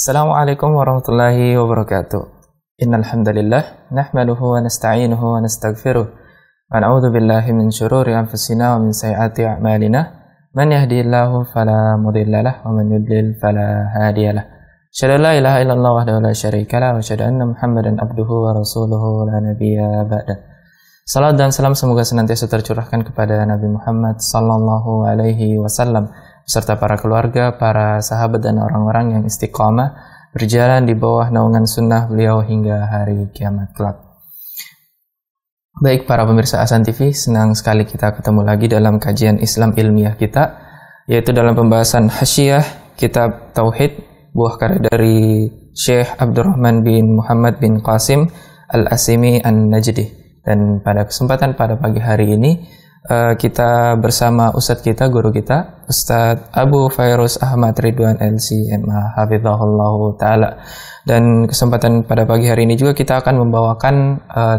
Assalamualaikum warahmatullahi wabarakatuh. Innal hamdalillah nahmaduhu wa nasta'inuhu wa nastaghfiruh wa na'udzu billahi min shururi anfusina wa min sayyiati a'malina. Man yahdihillahu fala mudilla lahu wa man yudlil fala hadiyalah. Asyhadu an la ilaha illallah wahdahu la syarika lahu wa asyhadu anna Muhammadan abduhu wa rasuluhu la nabiyya ba'da. Salam dan salam semoga senantiasa tercurahkan kepada Nabi Muhammad sallallahu alaihi wasallam serta para keluarga, para sahabat dan orang-orang yang istiqamah berjalan di bawah naungan sunnah beliau hingga hari kiamat kelak. Baik para pemirsa Ahsan TV, senang sekali kita ketemu lagi dalam kajian Islam ilmiah kita, yaitu dalam pembahasan Hasyiah Kitab Tauhid, buah karya dari Syekh Abdurrahman bin Muhammad bin Qasim Al-Asimi An-Najdi. Dan pada kesempatan pada pagi hari ini kita bersama Ustadz kita, guru kita, Ustadz Abu Fairuz Ahmad Ridwan LC.MA Hafizahullahu Ta'ala. Dan kesempatan pada pagi hari ini juga kita akan membawakan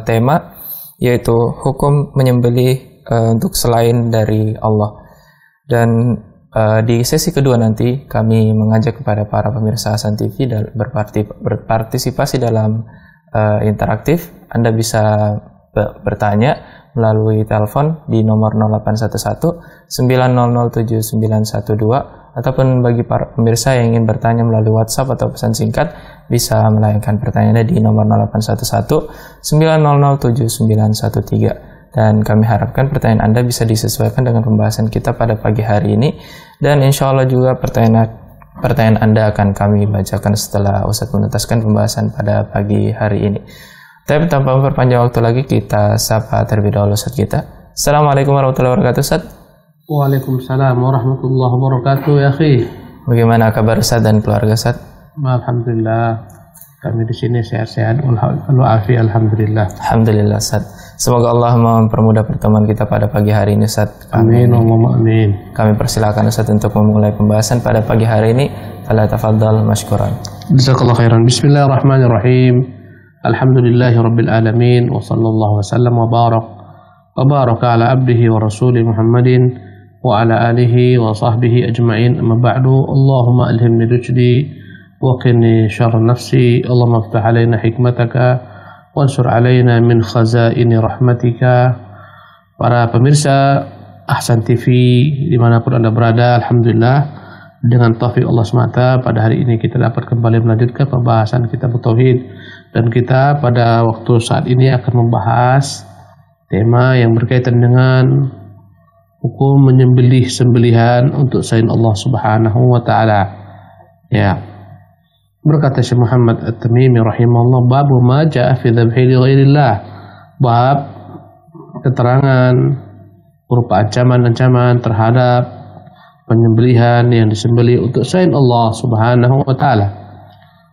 tema, yaitu hukum menyembelih untuk selain dari Allah. Dan di sesi kedua nanti kami mengajak kepada para pemirsa Ahsan TV berpartisipasi dalam interaktif. Anda bisa bertanya melalui telepon di nomor 0811 900 7912 ataupun bagi para pemirsa yang ingin bertanya melalui WhatsApp atau pesan singkat bisa melayangkan pertanyaannya di nomor 0811 900 7913. Dan kami harapkan pertanyaan Anda bisa disesuaikan dengan pembahasan kita pada pagi hari ini, dan insya Allah juga pertanyaan Anda akan kami bacakan setelah Ustadz menuntaskan pembahasan pada pagi hari ini. Tapi tanpa memperpanjang waktu lagi, kita sapa terlebih dahulu Ustadz kita. Assalamualaikum warahmatullahi wabarakatuh, Ustadz. Waalaikumsalam warahmatullahi wabarakatuh, ya akhi. Bagaimana kabar Ustadz dan keluarga Ustadz? Alhamdulillah, kami di sini sehat-sehat walafiat, alhamdulillah. Alhamdulillah Ustadz. Semoga Allah mempermudah pertemuan kita pada pagi hari ini Ustadz. Amin, Allahumma amin. Kami persilakan Ustadz untuk memulai pembahasan pada pagi hari ini. Fala tafadhal mashkuran. Jazakallahu khairan. Bismillahirrahmanirrahim. Alhamdulillahi Rabbil Alamin. Wa sallallahu wa sallam wa baraka ala abdihi wa rasulih Muhammadin wa ala alihi wa sahbihi ajma'in. Amma ba'du. Allahumma alhimni rujdi wa qini syarra nafsi. Allahumma aftah alaina hikmataka wansur alaina min khazaini rahmatika. Para pemirsa Ahsan TV dimanapun Anda berada, alhamdulillah dengan taufik Allah SWT pada hari ini kita dapat kembali melanjutkan pembahasan kitab Tauhid. Dan kita pada waktu saat ini akan membahas tema yang berkaitan dengan hukum menyembelih sembelihan untuk selain Allah Subhanahu wa taala. Ya. Berkata Syekh Muhammad At-Tamimi rahimahullah, babu ma jaa fi dzabhi li ghairillah. Bab keterangan berupa ancaman-ancaman terhadap penyembelihan yang disembelih untuk selain Allah Subhanahu wa taala.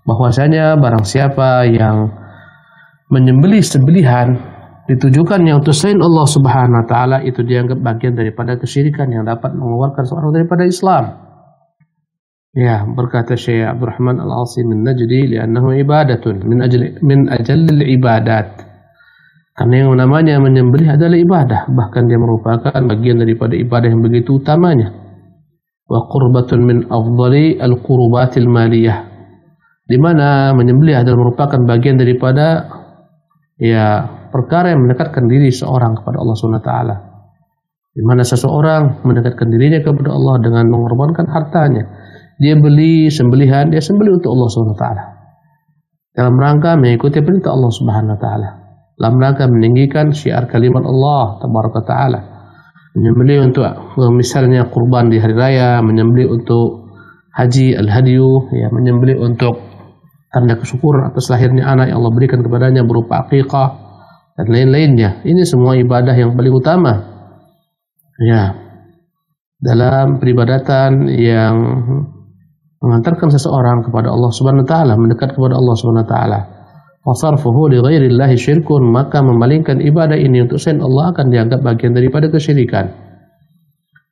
Bahwasanya barang siapa yang menyembelih sembelihan ditujukannya untuk selain Allah Subhanahu wa taala, itu dianggap bagian daripada kesyirikan yang dapat mengeluarkan seorang daripada Islam. Ya, berkata Syekh Abdurrahman Al-Asim An-Najdi, li'annahu ibadatun min ajallil ibadat. Karena yang namanya menyembelih adalah ibadah, bahkan dia merupakan bagian daripada ibadah yang begitu utamanya. Wa qurbatun min afdali al-qurbatil maliyah, di mana menyembelih adalah merupakan bagian daripada perkara yang mendekatkan diri seorang kepada Allah Subhanahu wa taala. Di mana seseorang mendekatkan dirinya kepada Allah dengan mengorbankan hartanya. Dia beli sembelihan, dia sembelih untuk Allah Subhanahu wa taala. Dalam rangka mengikuti perintah Allah Subhanahu wa taala. Dalam rangka meninggikan syiar kalimat Allah tabaraka taala. Menyembelih untuk misalnya kurban di hari raya, menyembelih untuk haji al-hadyu, menyembelih untuk tanda kesyukuran atas lahirnya anak yang Allah berikan kepadanya berupa akikah dan lain-lainnya. Ini semua ibadah yang paling utama dalam peribadatan yang mengantarkan seseorang kepada Allah Subhanahu wa taala, mendekat kepada Allah Subhanahu wa taala. Wa sarfuhu li ghairillahi syirkun, maka memalingkan ibadah ini untuk selain Allah akan dianggap bagian daripada kesyirikan.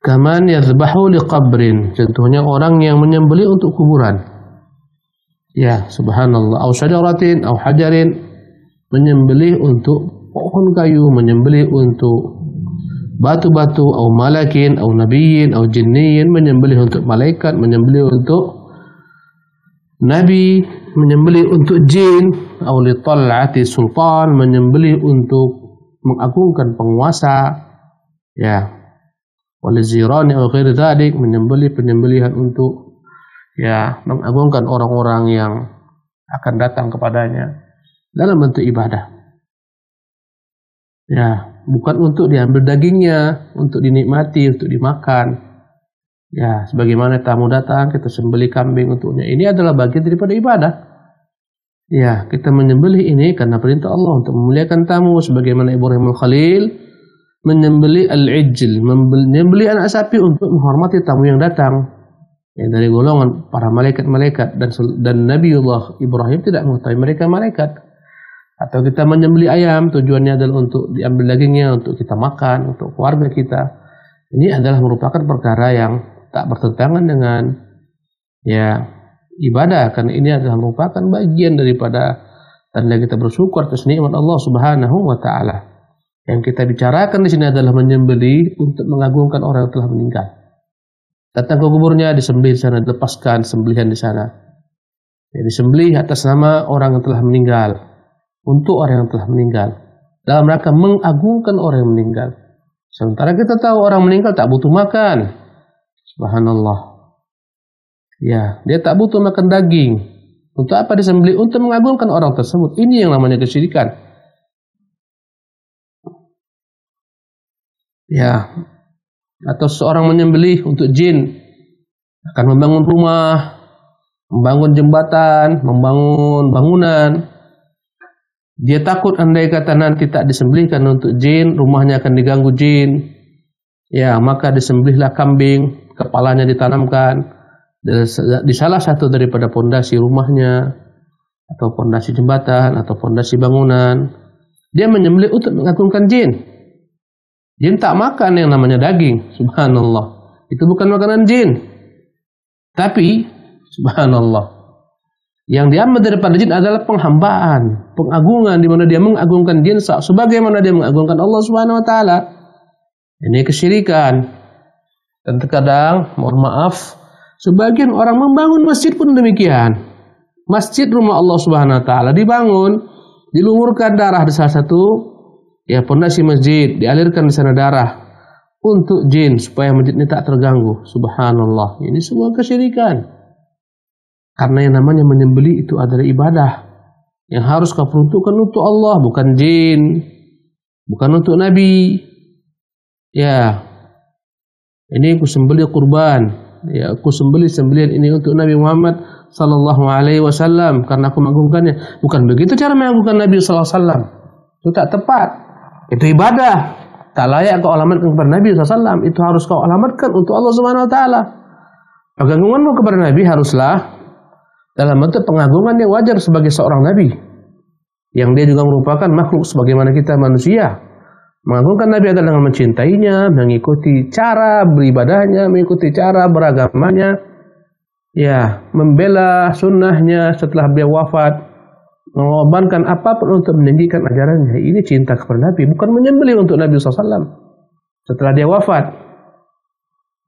Kaman yadhbahu li qabrin, contohnya orang yang menyembelih untuk kuburan. Ya, subhanallah. Au syajaratin au hajarin, menyembelih untuk pohon kayu, menyembelih untuk batu-batu, au malakin, au nabiyyin, au jinniyin, menyembelih untuk malaikat, menyembelih untuk Nabi menyembelih untuk jin, atau li tal'ati sultan, menyembelih untuk mengagungkan penguasa, ya, wal zirani atau ghairi dzalik, menyembelih penyembelihan untuk ya mengagungkan orang-orang yang akan datang kepadanya dalam bentuk ibadah. Ya, bukan untuk diambil dagingnya, untuk dinikmati, untuk dimakan. Ya, sebagaimana tamu datang, kita sembelih kambing untuknya. Ini adalah bagian daripada ibadah. Ya, kita menyembelih ini karena perintah Allah untuk memuliakan tamu, sebagaimana Ibrahim Al-Khalil menyembelih al-ijl, menyembelih anak sapi untuk menghormati tamu yang datang. Ya, dari golongan para malaikat-malaikat, dan Nabiullah Ibrahim tidak mengetahui mereka malaikat. Atau kita menyembelih ayam, tujuannya adalah untuk diambil dagingnya, untuk kita makan, untuk keluarga kita. Ini adalah merupakan perkara yang tak bertentangan dengan ya ibadah, karena ini adalah merupakan bagian daripada tanda kita bersyukur atas nikmat Allah Subhanahu wa taala. Yang kita bicarakan di sini adalah menyembelih untuk mengagungkan orang yang telah meninggal. Datang ke kuburnya, disembelih di sana, dilepaskan sembelihan di sana. Ya, disembelih atas nama orang yang telah meninggal, untuk orang yang telah meninggal, dalam rangka mengagungkan orang yang meninggal. Sementara kita tahu orang meninggal tak butuh makan. Subhanallah. Ya, dia tak butuh makan daging. Untuk apa disembelih? Untuk mengagungkan orang tersebut. Ini yang namanya kesyirikan. Ya, atau seorang menyembelih untuk jin, akan membangun rumah, membangun jembatan, membangun bangunan. Dia takut andai kata nanti tak disembelihkan untuk jin, rumahnya akan diganggu jin. Ya, maka disembelihlah kambing, kepalanya ditanamkan di salah satu daripada pondasi rumahnya, atau pondasi jembatan, atau pondasi bangunan. Dia menyembelih untuk mengagungkan jin. Jin tak makan yang namanya daging, subhanallah. Itu bukan makanan jin. Tapi, subhanallah, yang diambil daripada jin adalah penghambaan, pengagungan, di mana dia mengagungkan jin sebagaimana dia mengagungkan Allah Subhanahu wa taala. Ini kesyirikan. Dan terkadang, mohon maaf, sebagian orang membangun masjid pun demikian. Masjid rumah Allah Subhanahu wa taala dibangun, dilumurkan darah di salah satu ya pondasi masjid, dialirkan di sana darah untuk jin supaya masjid ini tak terganggu. Subhanallah. Ini semua kesyirikan. Karena yang namanya menyembelih itu adalah ibadah yang harus kau peruntukkan untuk Allah, bukan jin, bukan untuk nabi. Ya, ini aku sembelih kurban. Ya, aku sembelihan ini untuk Nabi Muhammad sallallahu alaihi wasallam karena aku mengagungkannya. Bukan begitu cara mengagungkan Nabi sallallahu alaihi wasallam. Itu tak tepat. Itu ibadah. Tak layak kau alamatkan kepada Nabi sallallahu alaihi wasallam. Itu harus kau alamatkan untuk Allah Subhanahu wa taala. Pengagunganmu kepada Nabi haruslah dalam bentuk pengagungan yang wajar sebagai seorang nabi, yang dia juga merupakan makhluk sebagaimana kita manusia. Mengagungkan Nabi adalah dengan mencintainya, mengikuti cara beribadahnya, mengikuti cara beragamanya, ya, membela sunnahnya setelah beliau wafat, mengorbankan apapun untuk meninggikan ajarannya. Ini cinta kepada Nabi, bukan menyembelih untuk Nabi SAW setelah dia wafat.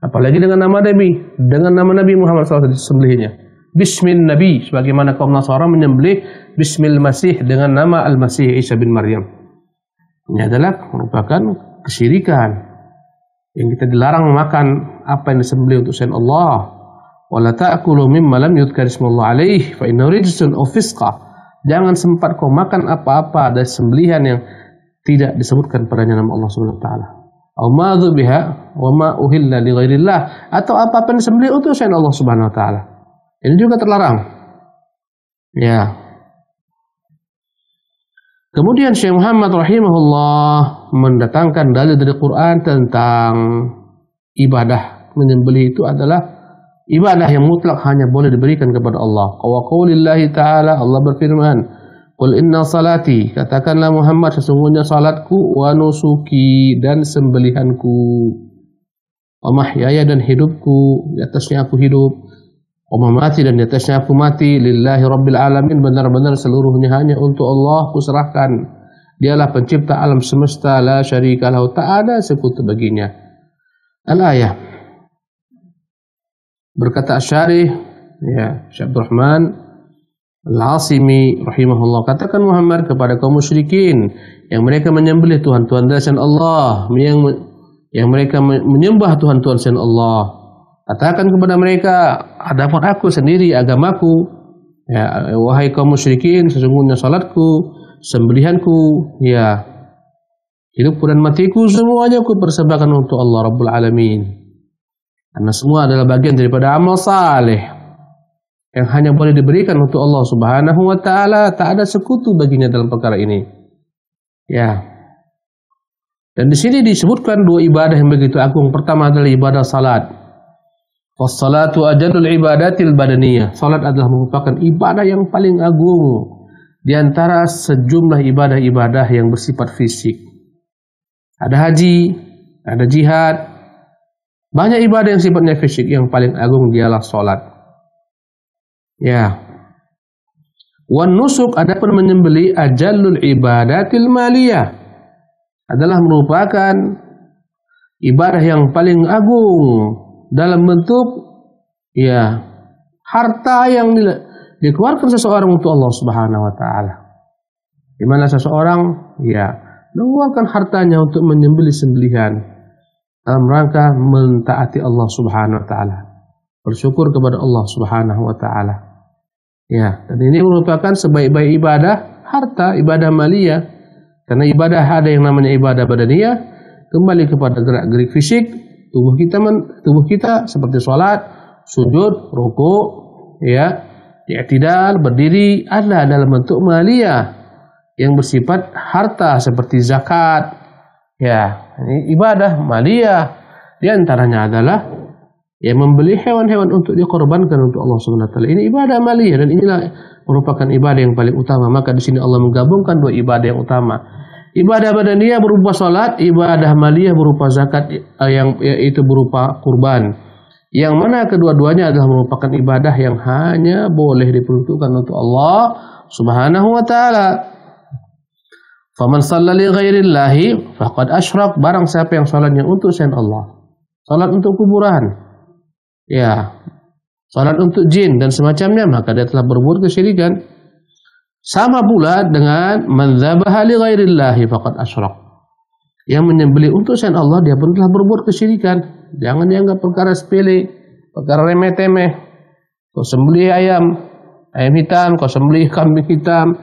Apalagi dengan nama Nabi, dengan nama Nabi Muhammad SAW disembelihnya. Bismil Nabi, sebagaimana kaum Nasara menyembelih Bismil Masih dengan nama Al-Masih Isa bin Maryam. Ini adalah merupakan kesyirikan yang kita dilarang makan apa yang disembelih untuk selain Allah. Wala ta'kulu mimma lam yudhkar ismullah alaihi fa innahu rijsun aw fisqa. Jangan sempat kau makan apa-apa dari sembelihan yang tidak disebutkan padanya nama Allah Subhanahu wa taala. Aw ma dhubiha wa ma uhilla li ghairillah, atau apa-apa yang disembelih untuk selain Allah Subhanahu wa taala. Ini juga terlarang. Ya. Kemudian Syekh Muhammad rahimahullah mendatangkan dalil dari Quran tentang ibadah. Menyembelih itu adalah ibadah yang mutlak hanya boleh diberikan kepada Allah. Wa qaulillahi ta'ala, Allah berfirman, "Qul inna salati," katakanlah Muhammad, sesungguhnya salatku, wa nusuki, dan sembelihanku, wa mahyaya, dan hidupku, di atasnya aku hidup, wa mamati, dan di atasnya aku mati, lillahi rabbil alamin, benar-benar seluruhnya hanya untuk Allah kuserahkan. Dialah pencipta alam semesta, la syarika lahu, tak ada sekutu baginya. Al-ayah. Berkata Syarih, ya, Syekh Abdurrahman Al-Asimi rahimahullah, katakan Muhammad kepada kaum musyrikin yang mereka menyembelih Tuhan-Tuhan selain Allah, yang mereka menyembah Tuhan-Tuhan selain Allah. Katakan kepada mereka, adapun aku sendiri agamaku, ya, wahai kaum musyrikin, sesungguhnya salatku, sembelihanku, ya, hidupku dan matiku semuanya aku persembahkan untuk Allah Rabbul Alamin. Karena semua adalah bagian daripada amal saleh yang hanya boleh diberikan untuk Allah Subhanahu wa taala, tak ada sekutu baginya dalam perkara ini. Ya. Dan di sini disebutkan dua ibadah yang begitu agung. Pertama adalah ibadah salat. Was-salatu ajallul ibadatil badaniyah. Salat adalah merupakan ibadah yang paling agung di antara sejumlah ibadah-ibadah yang bersifat fisik. Ada haji, ada jihad. Banyak ibadah yang sifatnya fisik, yang paling agung dialah salat. Ya. Wan nusuk, adapun menyembelih, ajallul ibadatil maliyah, adalah merupakan ibadah yang paling agung dalam bentuk, ya, harta yang dikeluarkan seseorang untuk Allah Subhanahu wa taala. Di mana seseorang, ya, mengeluarkan hartanya untuk menyembelih sembelihan dalam rangka mentaati Allah Subhanahu wa taala, bersyukur kepada Allah Subhanahu wa taala. Ya, dan ini merupakan sebaik-baik ibadah, harta, ibadah maliyah. Karena ibadah ada yang namanya ibadah badaniyah, kembali kepada gerak-gerik fisik tubuh kita seperti salat, sujud, rukuk, ya, i'tidal, berdiri, ada dalam bentuk maliyah yang bersifat harta seperti zakat. Ya, ini ibadah maliyah. Di antaranya adalah ya membeli hewan-hewan untuk dikorbankan untuk Allah Subhanahu wa taala. Ini ibadah maliyah, dan inilah merupakan ibadah yang paling utama. Maka di sini Allah menggabungkan dua ibadah yang utama. Ibadah badaniyah berupa salat, ibadah maliyah berupa zakat, yang yaitu berupa kurban. Yang mana kedua-duanya adalah merupakan ibadah yang hanya boleh diperuntukkan untuk Allah Subhanahu wa taala. Faman shalla li ghairillahi faqad asyrak, barang siapa yang salatnya untuk selain Allah, salat untuk kuburan, ya, salat untuk jin dan semacamnya, maka dia telah berbuat kesyirikan. Sama pula dengan man dzabaha li ghairillahi faqad asyrak, yang menyembelih untuk selain Allah, dia pun telah berbuat kesyirikan. Jangan dianggap perkara sepele, perkara remeh-temeh. Kau sembelih ayam hitam, kau sembelih kambing hitam,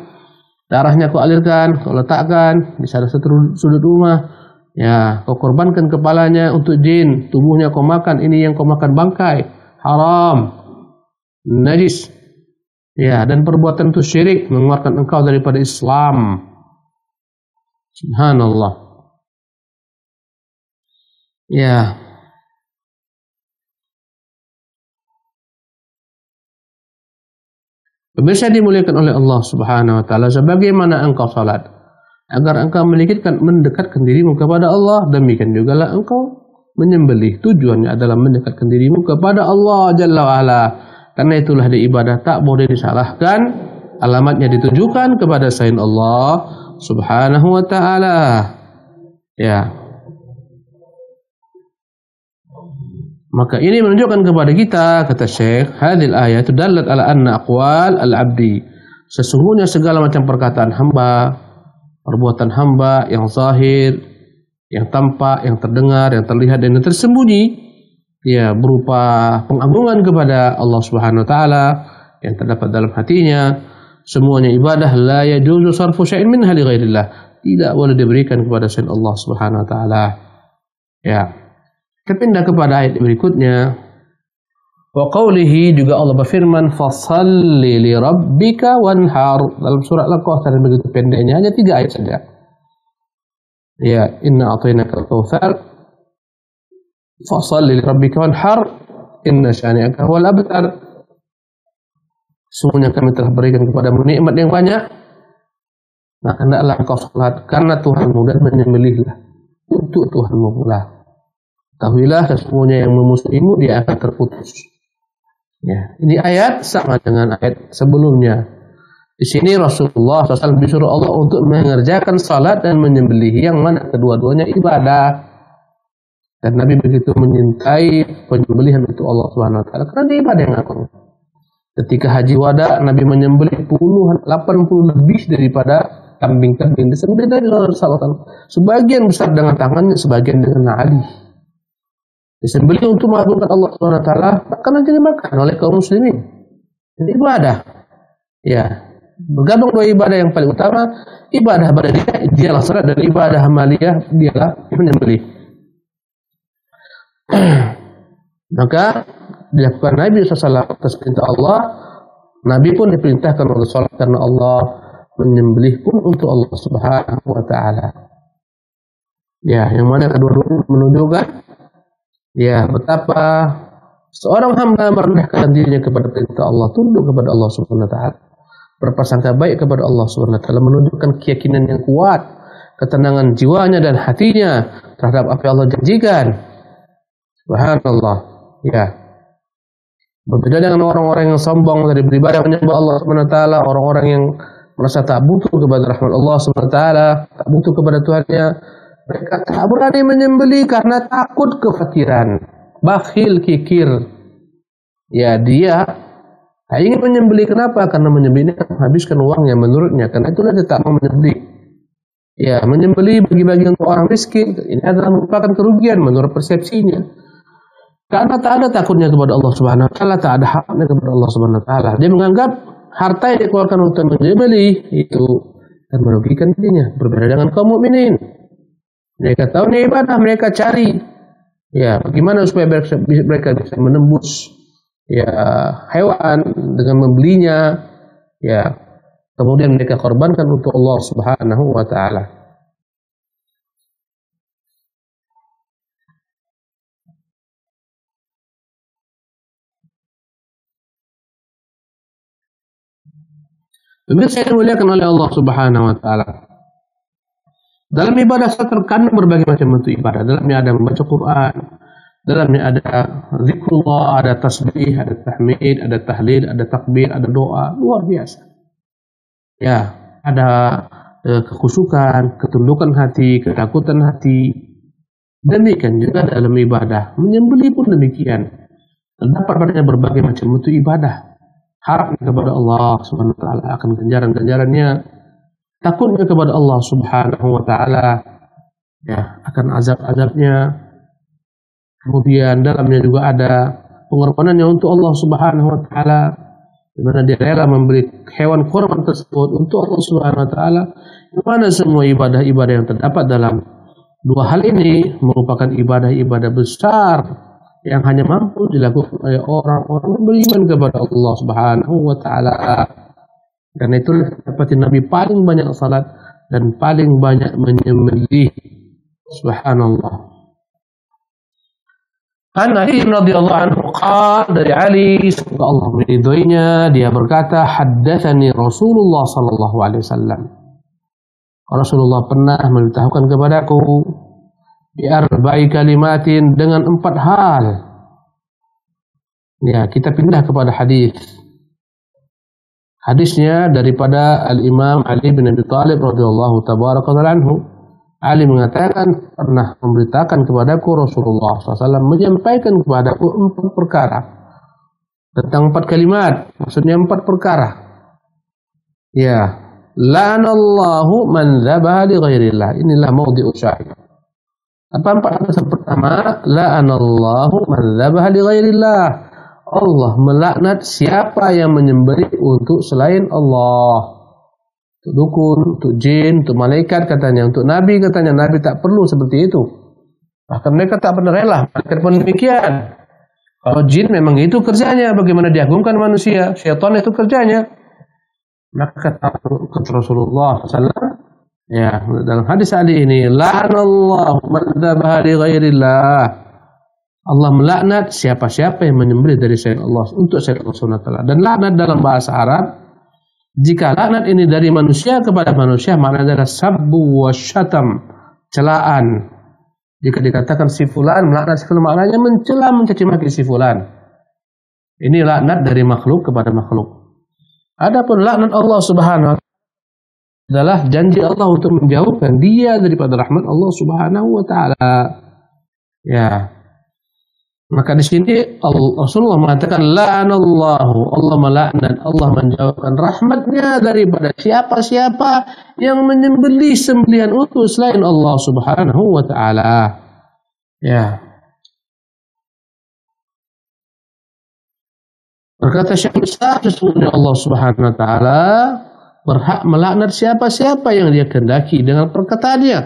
darahnya kau alirkan, kau letakkan di salah satu sudut rumah, ya, kau korbankan kepalanya untuk jin, tubuhnya kau makan, ini yang kau makan bangkai, haram, najis. Ya, dan perbuatan itu syirik, mengeluarkan engkau daripada Islam. Subhanallah. Ya. Pemirsa dimuliakan oleh Allah Subhanahu wa taala, sebagaimana engkau salat agar engkau mendekatkan dirimu kepada Allah, demikian jugalah engkau menyembelih, tujuannya adalah mendekatkan dirimu kepada Allah Jalla wa Ala. Karena itulah di ibadah tak boleh disalahkan, alamatnya ditujukan kepada selain Allah Subhanahu wa taala. Ya. Maka ini menunjukkan kepada kita, kata Syekh, hadhil ayat dallat ala anna aqwal al-'abdi, sesungguhnya segala macam perkataan hamba, perbuatan hamba yang zahir, yang tampak, yang terdengar, yang terlihat dan yang tersembunyi, ya, berupa pengagungan kepada Allah Subhanahu wa taala yang terdapat dalam hatinya, semuanya ibadah. La yajuzu sarfu syai'in minha li ghairillah, tidak boleh diberikan kepada selain Allah Subhanahu wa taala. Ya. Kita pindah kepada ayat berikutnya. Wa qawlihi, juga Allah berfirman, fasalli li rabbika wanhar, dalam surah Al-Kautsar, begitu pendeknya, hanya 3 ayat saja. Ya, inna a'tainaka al-kautsar fasalli li rabbika wanhar inna syani'aka huwal abtar. Sungguhnya kami telah berikan kepadamu nikmat yang banyak, nah hendaklah engkau salat karena Tuhanmu dan menyembelihlah untuk Tuhanmu pula. Ketahuilah sesungguhnya yang memusuhimu dia akan terputus. Ya, ini ayat sama dengan ayat sebelumnya. Di sini Rasulullah SAW disuruh Allah untuk mengerjakan salat dan menyembelih, yang mana kedua-duanya ibadah. Dan Nabi begitu menyintai penyembelihan untuk Allah Subhanahu wa taala karena dia ibadah yang agung. Ketika haji wada, Nabi menyembelih puluhan, 80 lebih daripada kambing-kambing. Disembelih dari Rasulullah. Sebagian besar dengan tangannya, sebagian dengan na'ali. Disembelih untuk mengagungkan Allah SWT, bahkan nanti dimakan oleh kaum muslimin. Ini ibadah. Ya, bergabung dua ibadah yang paling utama. Ibadah badaniah dialah salat, dan ibadah amaliyah dialah menyembelih. Maka dilakukan Nabi SAW atas perintah Allah. Nabi pun diperintahkan untuk salat karena Allah, menyembelih pun untuk Allah Subhanahu wa taala. Ya, yang mana kedua-duanya menunjukkan ya betapa seorang hamba merendahkan dirinya kepada perintah Allah, tunduk kepada Allah Subhanahu wa taala, berprasangka baik kepada Allah Subhanahu wa taala, menunjukkan keyakinan yang kuat, ketenangan jiwanya dan hatinya terhadap apa yang Allah janjikan. Subhanallah. Ya. Berbeda dengan orang-orang yang sombong dari beribadah menyembah Allah Subhanahu wa taala, orang-orang yang merasa tak butuh kepada rahmat Allah Subhanahu wa taala, tak butuh kepada Tuhannya. Mereka tak berani menyembelih karena takut kefakiran, bakhil, kikir. Ya, dia tak ingin menyembelih. Kenapa? Karena menyembelih ini menghabiskan uangnya menurutnya. Karena itulah dia tak mau menyembelih. Ya, menyembelih bagi-bagi untuk orang miskin, ini adalah merupakan kerugian menurut persepsinya. Karena tak ada takutnya kepada Allah Subhanahu wa taala, tak ada haknya kepada Allah Subhanahu wa taala. Dia menganggap harta yang dikeluarkan untuk menyembelih itu akan merugikan dirinya. Berbeda dengan kaum mukminin. Mereka tahu ini ibadah, mereka cari. Ya, bagaimana supaya mereka bisa menembus ya hewan dengan membelinya. Ya, kemudian mereka korbankan untuk Allah Subhanahu wa taala. Pemirsa yang dimuliakan oleh Allah Subhanahu wa taala. Dalam ibadah terkandung berbagai macam bentuk ibadah. Dalamnya ada membaca Quran, dalamnya ada zikrullah, ada tasbih, ada tahmid, ada tahlil, ada takbir, ada doa. Luar biasa. Ya, ada kekhusyukan, ketundukan hati, ketakutan hati. Demikian juga dalam ibadah. Menyembelih pun demikian. Terdapat padanya berbagai macam bentuk ibadah. Harap kepada Allah Subhanahu wa taala akan ganjaran-ganjarannya, takutnya kepada Allah Subhanahu wa taala ya akan azab-azabnya. Kemudian dalamnya juga ada pengorbanannya untuk Allah Subhanahu wa taala, di mana dia rela memberi hewan korban tersebut untuk Allah Subhanahu wa taala. Di mana semua ibadah-ibadah yang terdapat dalam dua hal ini merupakan ibadah-ibadah besar yang hanya mampu dilakukan oleh orang-orang yang beriman kepada Allah Subhanahu wa taala. Karena itu dapat Nabi paling banyak salat dan paling banyak menyembelih. Subhanallah. An Ali radhiyallahu anhu qala, dari Ali semoga Allah meridhoinya, dia berkata, haddatsani Rasulullah sallallahu alaihi wasallam. Rasulullah pernah memberitahukan kepadaku biarba'i kalimatin, dengan 4 hal. Ya, kita pindah kepada hadis. Hadisnya daripada Al-Imam Ali bin Abi Thalib radhiyallahu tabaraka anhu. Ali mengatakan pernah memberitakan kepadaku Rasulullah SAW menyampaikan kepadaku 4 perkara. Tentang 4 kalimat, maksudnya 4 perkara. Ya, la'anallahu man dzabaha li ghairillah. Inilah maudhi'u syahid. Apa 4 alasan? Pertama, la'anallahu man dzabaha li ghairillah. Allah melaknat siapa yang menyembelih untuk selain Allah. Untuk dukun, untuk jin, untuk malaikat katanya. Untuk Nabi katanya, Nabi tak perlu seperti itu. Bahkan mereka tak pernah rela. Malaikat pun demikian. Kalau jin memang itu kerjanya, bagaimana diagungkan manusia. Syaitan itu kerjanya. Maka kata Rasulullah SAW, ya, dalam hadis Ali ini, la'anallahu man dzabaha li ghairillah. Allah melaknat siapa-siapa yang menyembelih dari selain Allah untuk selain Allah Subhanahu wa taala. Dan laknat dalam bahasa Arab, jika laknat ini dari manusia kepada manusia, maknanya adalah sabbu wa syatam, celaan. Jika dikatakan si fulan melaknat si fulan, maknanya mencela, mencaci maki si fulan. Ini laknat dari makhluk kepada makhluk. Adapun laknat Allah Subhanahu wa taala adalah janji Allah untuk menjauhkan dia daripada rahmat Allah Subhanahu wa taala. Ya. Maka di sini Rasulullah mengatakan la'anallahu, Allah melaknat, Allah menjauhkan rahmatnya daripada siapa-siapa yang menyembelih sembelihan untuk selain Allah Subhanahu wa taala. Ya. Berkata Syekh Islam, sesungguhnya Allah Subhanahu wa taala berhak melaknat siapa-siapa yang Dia kehendaki dengan perkataannya.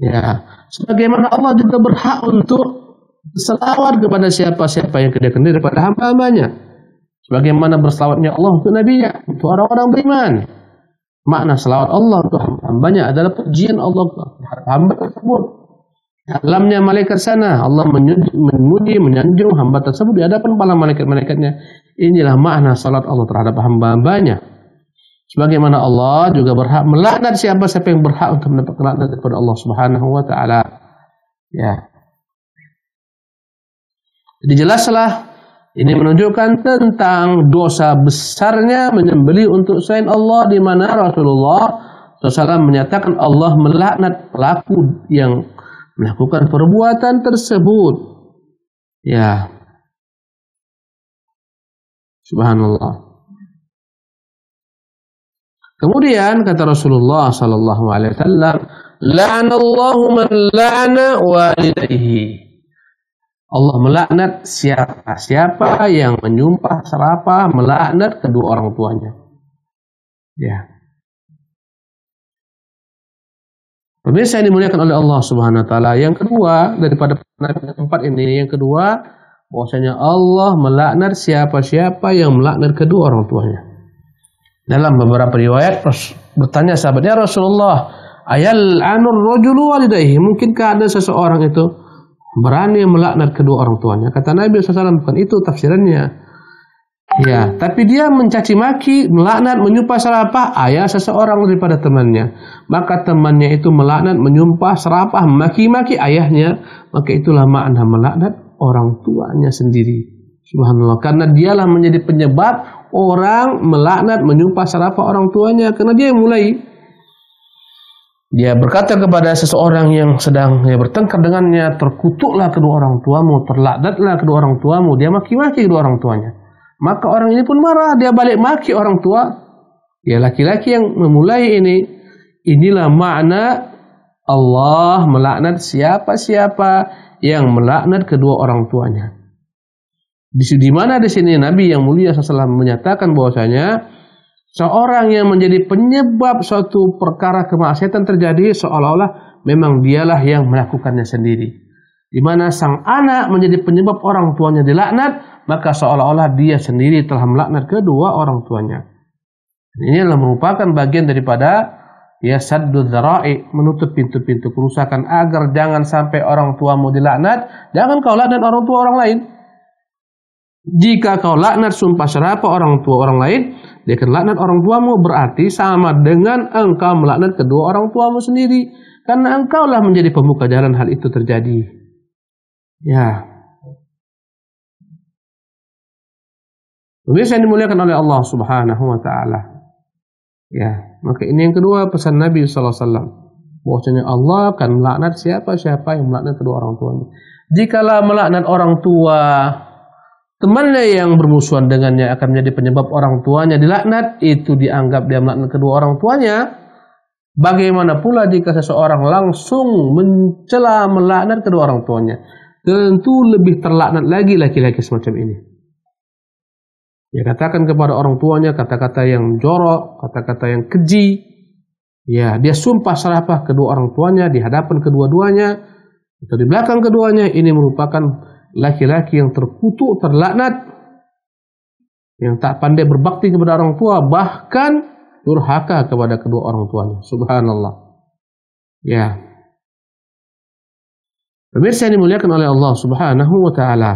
Ya, sebagaimana Allah juga berhak untuk selawat kepada siapa-siapa yang Dia kehendaki daripada hamba-hambanya. Sebagaimana berselawatnya Allah untuk nabinya, untuk orang-orang beriman. Makna selawat Allah untuk hambanya adalah pujian Allah terhadap hamba tersebut. Dalamnya malaikat sana Allah memuji, menyanjung hamba tersebut di hadapan para malaikat-malaikatnya. Inilah makna salat Allah terhadap hamba-hambanya. Sebagaimana Allah juga berhak melaknat siapa-siapa yang berhak untuk mendapatkan laknat daripada Allah Subhanahu wa taala. Ya. Jadi jelaslah ini menunjukkan tentang dosa besarnya menyembelih untuk selain Allah, di mana Rasulullah SAW menyatakan Allah melaknat pelaku yang melakukan perbuatan tersebut. Ya. Subhanallah. Kemudian kata Rasulullah sallallahu alaihi wasallam, la'anallahu man la'ana walidayhi. Allah melaknat siapa yang menyumpah serapah melaknat kedua orang tuanya. Ya. Pemirsa yang dimuliakan oleh Allah Subhanahu wa taala, yang kedua daripada tempat ini, yang kedua bahwasanya Allah melaknat siapa-siapa yang melaknat kedua orang tuanya. Dalam beberapa riwayat bertanya sahabatnya, Rasulullah, ayal'anur rajulu walidayhi, mungkinkah ada seseorang itu berani melaknat kedua orang tuanya? Kata Nabi SAW, bukan itu tafsirannya. Ya, tapi dia mencaci maki, melaknat, menyumpah serapah ayah seseorang daripada temannya. Maka temannya itu melaknat, menyumpah serapah, maki-maki ayahnya. Maka itulah makna melaknat orang tuanya sendiri. Subhanallah. Karena dialah menjadi penyebab orang melaknat, menyumpah serapah orang tuanya. Karena dia yang mulai. Dia berkata kepada seseorang yang sedang bertengkar dengannya, terkutuklah kedua orang tuamu, terlaknatlah kedua orang tuamu. Dia maki-maki kedua orang tuanya. Maka orang ini pun marah, dia balik maki orang tua. Ya, laki-laki yang memulai ini. Inilah makna Allah melaknat siapa-siapa yang melaknat kedua orang tuanya. Di mana di sini Nabi yang mulia SAW menyatakan bahwasanya seorang yang menjadi penyebab suatu perkara kemaksiatan terjadi seolah-olah memang dialah yang melakukannya sendiri. Di mana sang anak menjadi penyebab orang tuanya dilaknat, maka seolah-olah dia sendiri telah melaknat kedua orang tuanya. Ini adalah merupakan bagian daripada ya saddud dzara'i, menutup pintu-pintu kerusakan agar jangan sampai orang tuamu dilaknat. Jangan kau laknat orang tua orang lain. Jika kau laknat sumpah serapah orang tua orang lain, dia akan laknat orang tuamu, berarti sama dengan engkau melaknat kedua orang tuamu sendiri. Karena engkaulah menjadi pembuka jalan hal itu terjadi. Ya. Pemirsa yang dimuliakan oleh Allah Subhanahu wa taala. Ya, maka ini yang kedua pesan Nabi sallallahu alaihi wasallam. Bahwasanya Allah akan melaknat siapa-siapa yang melaknat kedua orang tuanya. Jikalau melaknat orang tua, temannya yang bermusuhan dengannya akan menjadi penyebab orang tuanya dilaknat, itu dianggap dia melaknat kedua orang tuanya. Bagaimana pula jika seseorang langsung mencela melaknat kedua orang tuanya? Tentu lebih terlaknat lagi laki-laki semacam ini. Ya, katakan kepada orang tuanya kata-kata yang jorok, kata-kata yang keji. Ya, dia sumpah serapah kedua orang tuanya di hadapan kedua-duanya atau di belakang keduanya. Ini merupakan laki-laki yang terkutuk, terlaknat, yang tak pandai berbakti kepada orang tua, bahkan durhaka kepada kedua orang tuanya. Subhanallah. Ya. Pemirsa yang dimuliakan oleh Allah Subhanahu wa taala.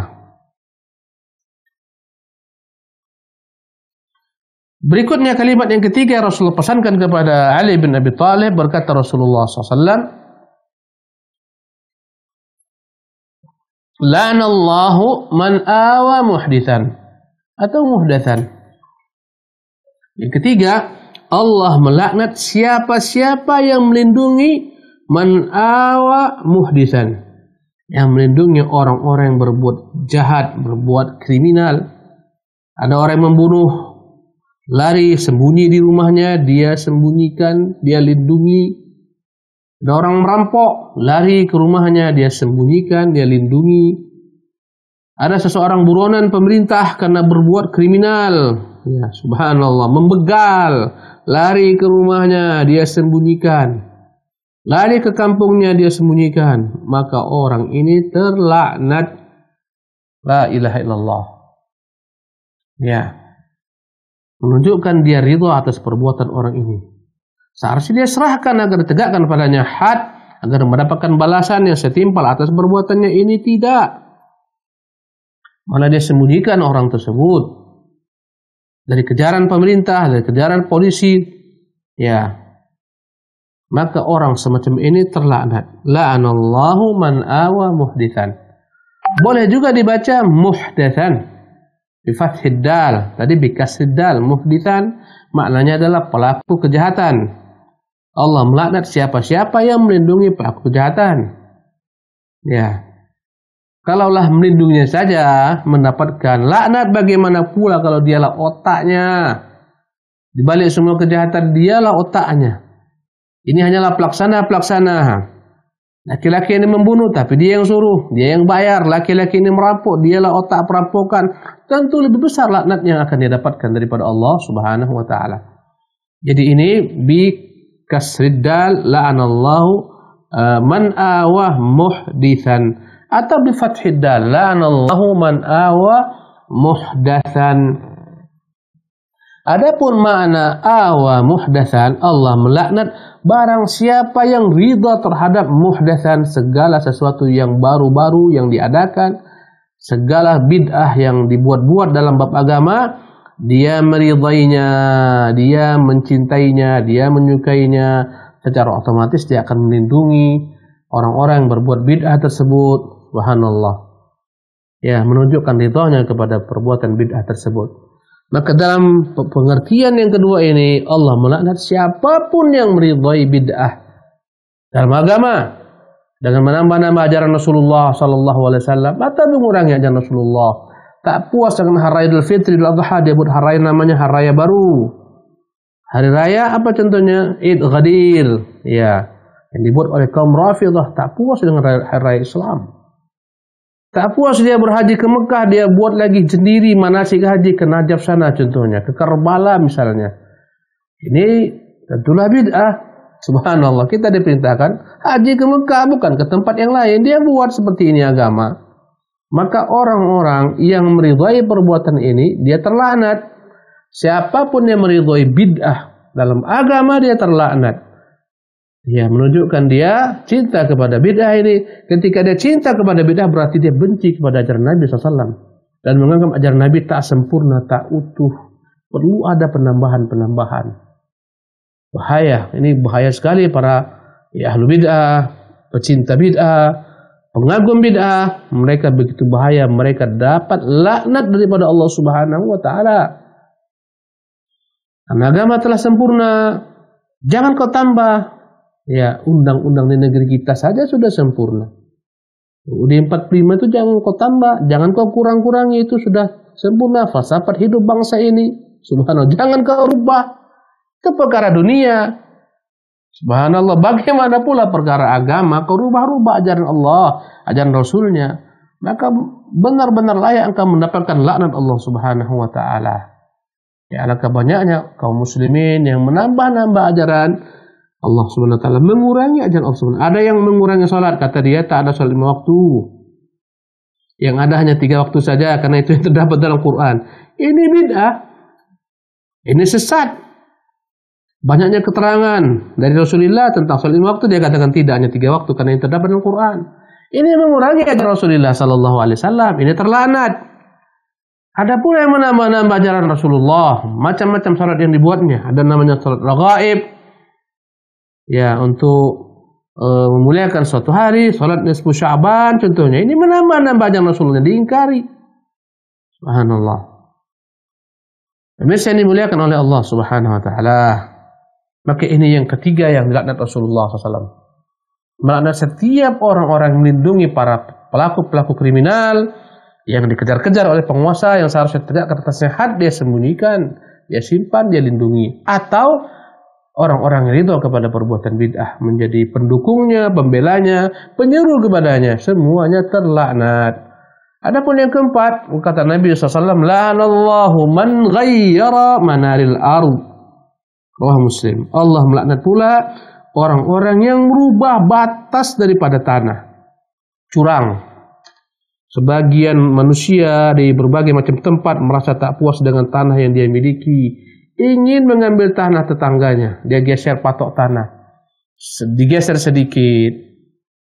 Berikutnya kalimat yang ketiga Rasulullah pesankan kepada Ali bin Abi Thalib, berkata Rasulullah SAW, la'anallahu man awa muhdithan atau muhdathan. Yang ketiga, Allah melaknat siapa-siapa yang melindungi man awa muhdithan, yang melindungi orang-orang yang berbuat jahat, berbuat kriminal. Ada orang yang membunuh, lari sembunyi di rumahnya, dia sembunyikan, dia lindungi. Ada orang merampok, lari ke rumahnya, dia sembunyikan, dia lindungi. Ada seseorang buronan pemerintah karena berbuat kriminal, ya subhanallah, membegal, lari ke rumahnya, dia sembunyikan. Lari ke kampungnya, dia sembunyikan. Maka orang ini terlaknat. La ilaha illallah. Ya. Menunjukkan dia ridha atas perbuatan orang ini. Seharusnya dia serahkan agar ditegakkan padanya had, agar mendapatkan balasan yang setimpal atas perbuatannya ini. Tidak. Malah dia sembunyikan orang tersebut dari kejaran pemerintah, dari kejaran polisi. Ya. Maka orang semacam ini terlaknat. La'anallahu man awa muhdithan. Boleh juga dibaca muhdatsan bi fathid dal. Tadi bi kasrid dal. Muhditsan maknanya adalah pelaku kejahatan. Allah melaknat siapa-siapa yang melindungi pelaku kejahatan. Ya. Kalaulah melindunginya saja mendapatkan laknat, bagaimana pula kalau dialah otaknya? Di balik semua kejahatan dialah otaknya. Ini hanyalah pelaksana-pelaksana. Laki-laki ini membunuh, tapi dia yang suruh, dia yang bayar. Laki-laki ini merampok, dialah otak perampokan. Tentu lebih besar laknat yang akan dia dapatkan daripada Allah Subhanahu wa taala. Jadi ini bi kasrid dal, la'anallahu man awa muhditsan, atau bi fathid dal, la'anallahu man awa muhdatsan. Adapun makna awa muhdatsan, Allah melaknat barang siapa yang ridha terhadap muhdatsan, segala sesuatu yang baru-baru yang diadakan, segala bid'ah yang dibuat-buat dalam bab agama, dia meridainya, dia mencintainya, dia menyukainya, secara otomatis dia akan melindungi orang-orang yang berbuat bid'ah tersebut. Subhanallah. Ya, menunjukkan ridhanya kepada perbuatan bid'ah tersebut. Maka dalam pengertian yang kedua ini, Allah melaknat siapapun yang meridhai bid'ah dalam agama dengan menambah-nambah ajaran Rasulullah sallallahu alaihi wasallam atau mengurangi ajaran Rasulullah. Tak puas dengan hari Idul Fitri, Idul Adha, dia buat hari raya namanya hari raya baru. Hari raya apa contohnya? Id Ghadir, ya, yang dibuat oleh kaum Rafidhah. Tak puas dengan hari raya Islam. Tak puas dia berhaji ke Mekah, dia buat lagi sendiri manasik haji ke Najaf sana contohnya, ke Karbala misalnya. Ini tentulah bid'ah. Subhanallah, kita diperintahkan haji ke Mekah, bukan ke tempat yang lain. Dia buat seperti ini agama. Maka orang-orang yang meridhai perbuatan ini, dia terlaknat. Siapapun yang meridhai bid'ah dalam agama, dia terlaknat. Ya, menunjukkan dia cinta kepada bid'ah ini. Ketika dia cinta kepada bid'ah, berarti dia benci kepada ajaran Nabi SAW. Dan menganggap ajaran Nabi tak sempurna, tak utuh. Perlu ada penambahan-penambahan. Bahaya. Ini bahaya sekali para ahlu bid'ah, pecinta bid'ah, pengagum bid'ah. Mereka begitu bahaya. Mereka dapat laknat daripada Allah Subhanahu wa ta'ala. Karena agama telah sempurna. Jangan kau tambah. Ya, undang-undang di negeri kita saja sudah sempurna. UUD 45 itu jangan kau tambah, jangan kau kurang-kurangi, itu sudah sempurna. Falsafat hidup bangsa ini, subhanallah, jangan kau rubah. Itu perkara dunia. Subhanallah, bagaimana pula perkara agama, kau rubah-rubah ajaran Allah, ajaran Rasulnya, maka benar-benar layak engkau mendapatkan laknat Allah Subhanahu wa ta'ala. Ya, alangkah banyaknya kaum muslimin yang menambah-nambah ajaran Allah Subhanahu wa ta'ala, mengurangi ajaran Allah Subhanahu. Ada yang mengurangi salat, kata dia tak ada salat 5 waktu. Yang ada hanya 3 waktu saja, karena itu yang terdapat dalam Quran. Ini bid'ah. Ini sesat. Banyaknya keterangan dari Rasulullah tentang salat 5 waktu, dia katakan tidak, hanya 3 waktu karena yang terdapat dalam Quran. Ini mengurangi ajaran Rasulullah sallallahu alaihi wasallam. Ini terlaknat. Ada pula yang menambah-nambah ajaran Rasulullah, macam-macam salat yang dibuatnya. Ada namanya salat raghaib. Ya, untuk memuliakan suatu hari, salat nisfu Sya'ban contohnya. Ini menambah-nambah ajaran Rasulullah, diingkari. Subhanallah. Demikian dimuliakan oleh Allah Subhanahu wa ta'ala. Maka ini yang ketiga yang dilaknat Rasulullah SAW. Melaknat setiap orang-orang yang melindungi para pelaku-pelaku kriminal yang dikejar-kejar oleh penguasa yang seharusnya tegakkan atasnya had, dia sembunyikan, dia simpan, dia lindungi. Atau orang-orang yang ridho kepada perbuatan bid'ah menjadi pendukungnya, pembelanya, penyuruh kepadanya, semuanya terlaknat. Adapun yang keempat, kata Nabi SAW, la'anallahu man ghayyara manaril ardh. Rawah Muslim. Allah melaknat pula orang-orang yang merubah batas daripada tanah. Curang. Sebagian manusia di berbagai macam tempat merasa tak puas dengan tanah yang dia miliki, ingin mengambil tanah tetangganya. Dia geser patok tanah, digeser sedikit,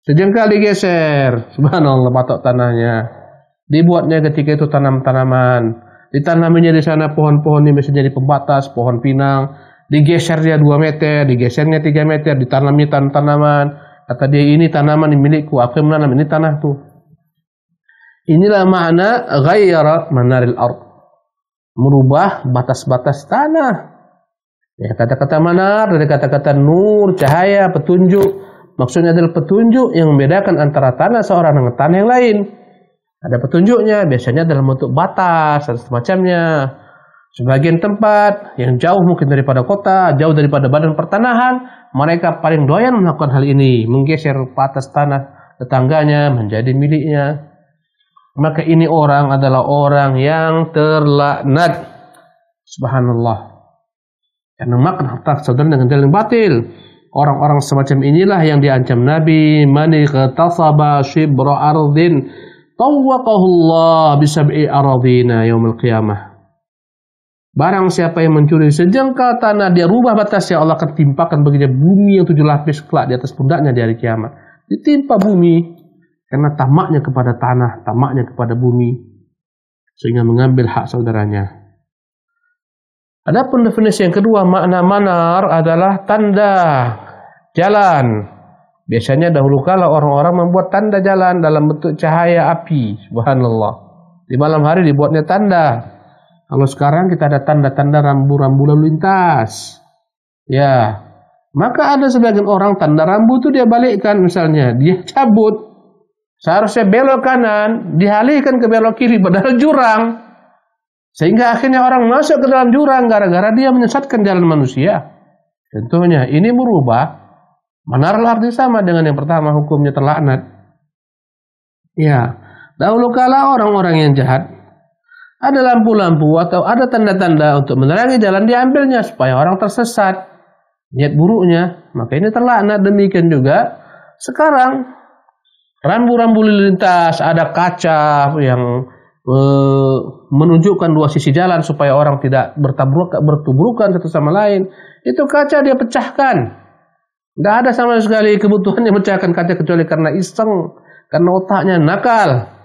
sejengkal digeser, subhanallah, patok tanahnya. Dibuatnya ketika itu tanam-tanaman, ditanaminya di sana pohon-pohon yang bisa jadi pembatas, pohon pinang, digeser dia 2 meter, digesernya 3 meter, ditanami tanaman. Kata dia, ini tanaman milikku, aku yang menanam, ini tanah tuh. Inilah makna ghayyara manaril ardh, merubah batas-batas tanah. Ya, kata-kata manar dari kata-kata nur, cahaya, petunjuk. Maksudnya adalah petunjuk yang membedakan antara tanah seorang dengan tanah yang lain. Ada petunjuknya, biasanya dalam bentuk batas dan semacamnya. Sebagian tempat yang jauh mungkin daripada kota, jauh daripada badan pertanahan, mereka paling doyan melakukan hal ini, menggeser batas tanah tetangganya menjadi miliknya. Maka ini orang adalah orang yang terlaknat. Subhanallah. Karena makan harta saudara dengan jalan batil. Orang-orang semacam inilah yang diancam Nabi, man ightasaba shibra ardin tawwaqahullah bisab'i aradina yaumil qiyamah. Barang siapa yang mencuri sejengkal tanah, dia rubah batasnya, Allah akan timpakan baginya bumi yang 7 lapis kelak di atas pundaknya di hari kiamat. Ditimpa bumi. Karena tamaknya kepada tanah, tamaknya kepada bumi, sehingga mengambil hak saudaranya. Adapun definisi yang kedua, makna manar adalah tanda jalan. Biasanya dahulu kala orang-orang membuat tanda jalan dalam bentuk cahaya api. Subhanallah. Di malam hari dibuatnya tanda. Kalau sekarang kita ada tanda-tanda rambu-rambu lalu lintas. Ya, maka ada sebagian orang tanda rambu itu dia balikkan, misalnya dia cabut. Seharusnya belok kanan, dialihkan ke belok kiri, padahal jurang. Sehingga akhirnya orang masuk ke dalam jurang gara-gara dia menyesatkan jalan manusia. Tentunya ini merubah manar arti sama dengan yang pertama, hukumnya terlaknat. Ya, dahulu kala orang-orang yang jahat, ada lampu-lampu atau ada tanda-tanda untuk menerangi jalan, diambilnya supaya orang tersesat. Niat buruknya, maka ini terlaknat. Demikian juga sekarang. Rambu-rambu lintas, ada kaca yang menunjukkan 2 sisi jalan supaya orang tidak bertubrukan satu sama lain. Itu kaca dia pecahkan. Tidak ada sama sekali kebutuhannya memecahkan kaca kecuali karena iseng, karena otaknya nakal.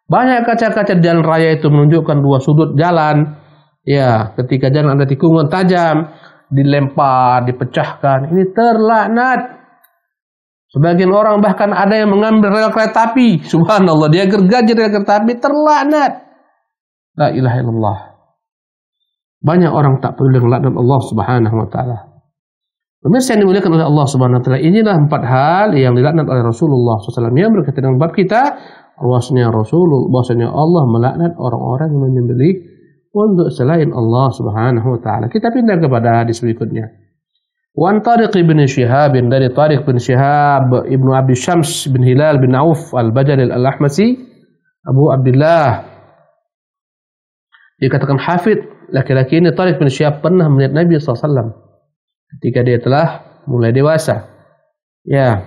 Banyak kaca-kaca di jalan raya itu menunjukkan 2 sudut jalan. Ya, ketika jalan ada tikungan tajam, dilempar, dipecahkan. Ini terlaknat. Sebagian orang bahkan ada yang mengambil rel kereta api. Subhanallah, dia gergaji rel kereta api, terlaknat. La ilaha illallah. Banyak orang tak peduli dengan laknat Allah Subhanahu wa taala. Pemirsa yang dimuliakan oleh Allah Subhanahu wa taala, inilah 4 hal yang dilaknat oleh Rasulullah SAW yang berkaitan dengan bab kita. Bahwasanya Allah melaknat orang-orang yang menyembelih untuk selain Allah Subhanahu wa taala. Kita pindah kepada hadis berikutnya. Wan Tariq bin Shihab, dari Tariq bin Shihab ibnu Abi Syams bin Hilal bin Auf al-Bajali al-Ahmasi, Abu Abdullah, dikatakan hafid. Laki-laki ini Tariq bin Shihab pernah melihat Nabi SAW ketika dia telah mulai dewasa. Ya,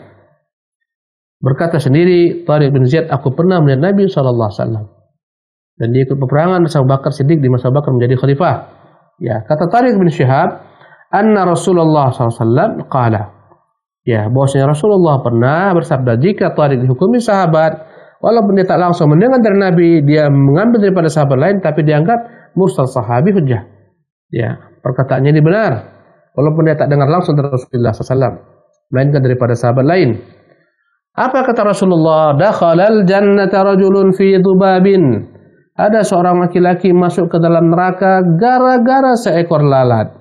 berkata sendiri Tariq bin Ziyad, aku pernah melihat Nabi SAW dan dia ikut peperangan bersama Bakar Siddiq di masa Bakar menjadi khalifah. Ya, kata Tariq bin Shihab, anna Rasulullah SAW qala, ya, bahwasanya Rasulullah pernah bersabda, jika Tariq dihukumi sahabat, walaupun dia tak langsung mendengar dari Nabi, dia mengambil daripada sahabat lain, tapi dianggap mursal sahabi hujjah. Ya, perkataannya ini benar, walaupun dia tak dengar langsung dari Rasulullah SAW, melainkan daripada sahabat lain. Apa kata Rasulullah? Dakhalal jannata rajulun fi dhubabin. Ada seorang laki-laki masuk ke dalam neraka gara-gara seekor lalat.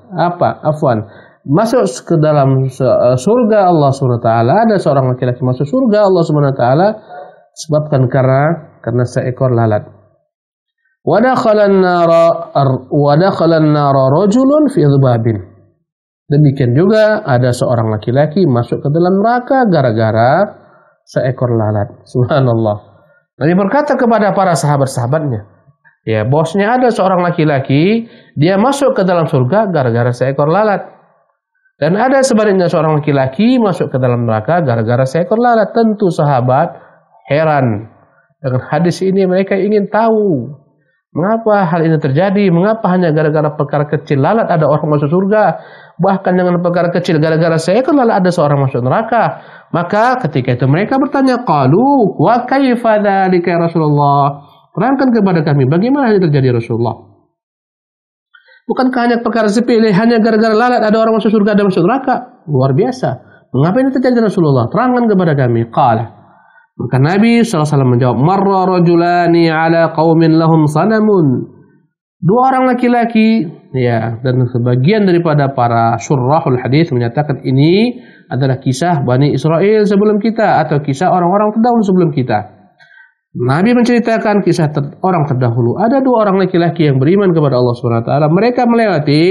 Masuk ke dalam surga Allah SWT. Ada seorang laki-laki masuk surga Allah SWT disebabkan karena seekor lalat. Wa dakhala an-nara rajulun fi dhubabin. Demikian juga ada seorang laki-laki masuk ke dalam neraka gara-gara seekor lalat. Subhanallah. Nabi berkata kepada para sahabat-sahabatnya, ya, bosnya ada seorang laki-laki, dia masuk ke dalam surga gara-gara seekor lalat. Dan ada sebaliknya seorang laki-laki masuk ke dalam neraka gara-gara seekor lalat. Tentu sahabat heran dengan hadis ini, mereka ingin tahu mengapa hal ini terjadi, mengapa hanya gara-gara perkara kecil lalat ada orang masuk surga, bahkan dengan perkara kecil gara-gara seekor lalat ada seorang masuk neraka. Maka ketika itu mereka bertanya, qalu wa kaifa dzalika ya Rasulullah? Terangkan kepada kami bagaimana ini terjadi Rasulullah. Bukankah hanya perkara sepele, hanya gara-gara lalat ada orang masuk surga ada masuk neraka? Luar biasa. Mengapa ini terjadi Rasulullah? Terangkan kepada kami. Qala. Maka Nabi SAW menjawab, marra rajulani ala qaumin lahum sanamun. Dua orang laki-laki, ya, dan sebagian daripada para syurrahul hadis menyatakan ini adalah kisah Bani Israel sebelum kita atau kisah orang-orang terdahulu sebelum kita. Nabi menceritakan kisah orang terdahulu. Ada dua orang laki-laki yang beriman kepada Allah SWT. Mereka melewati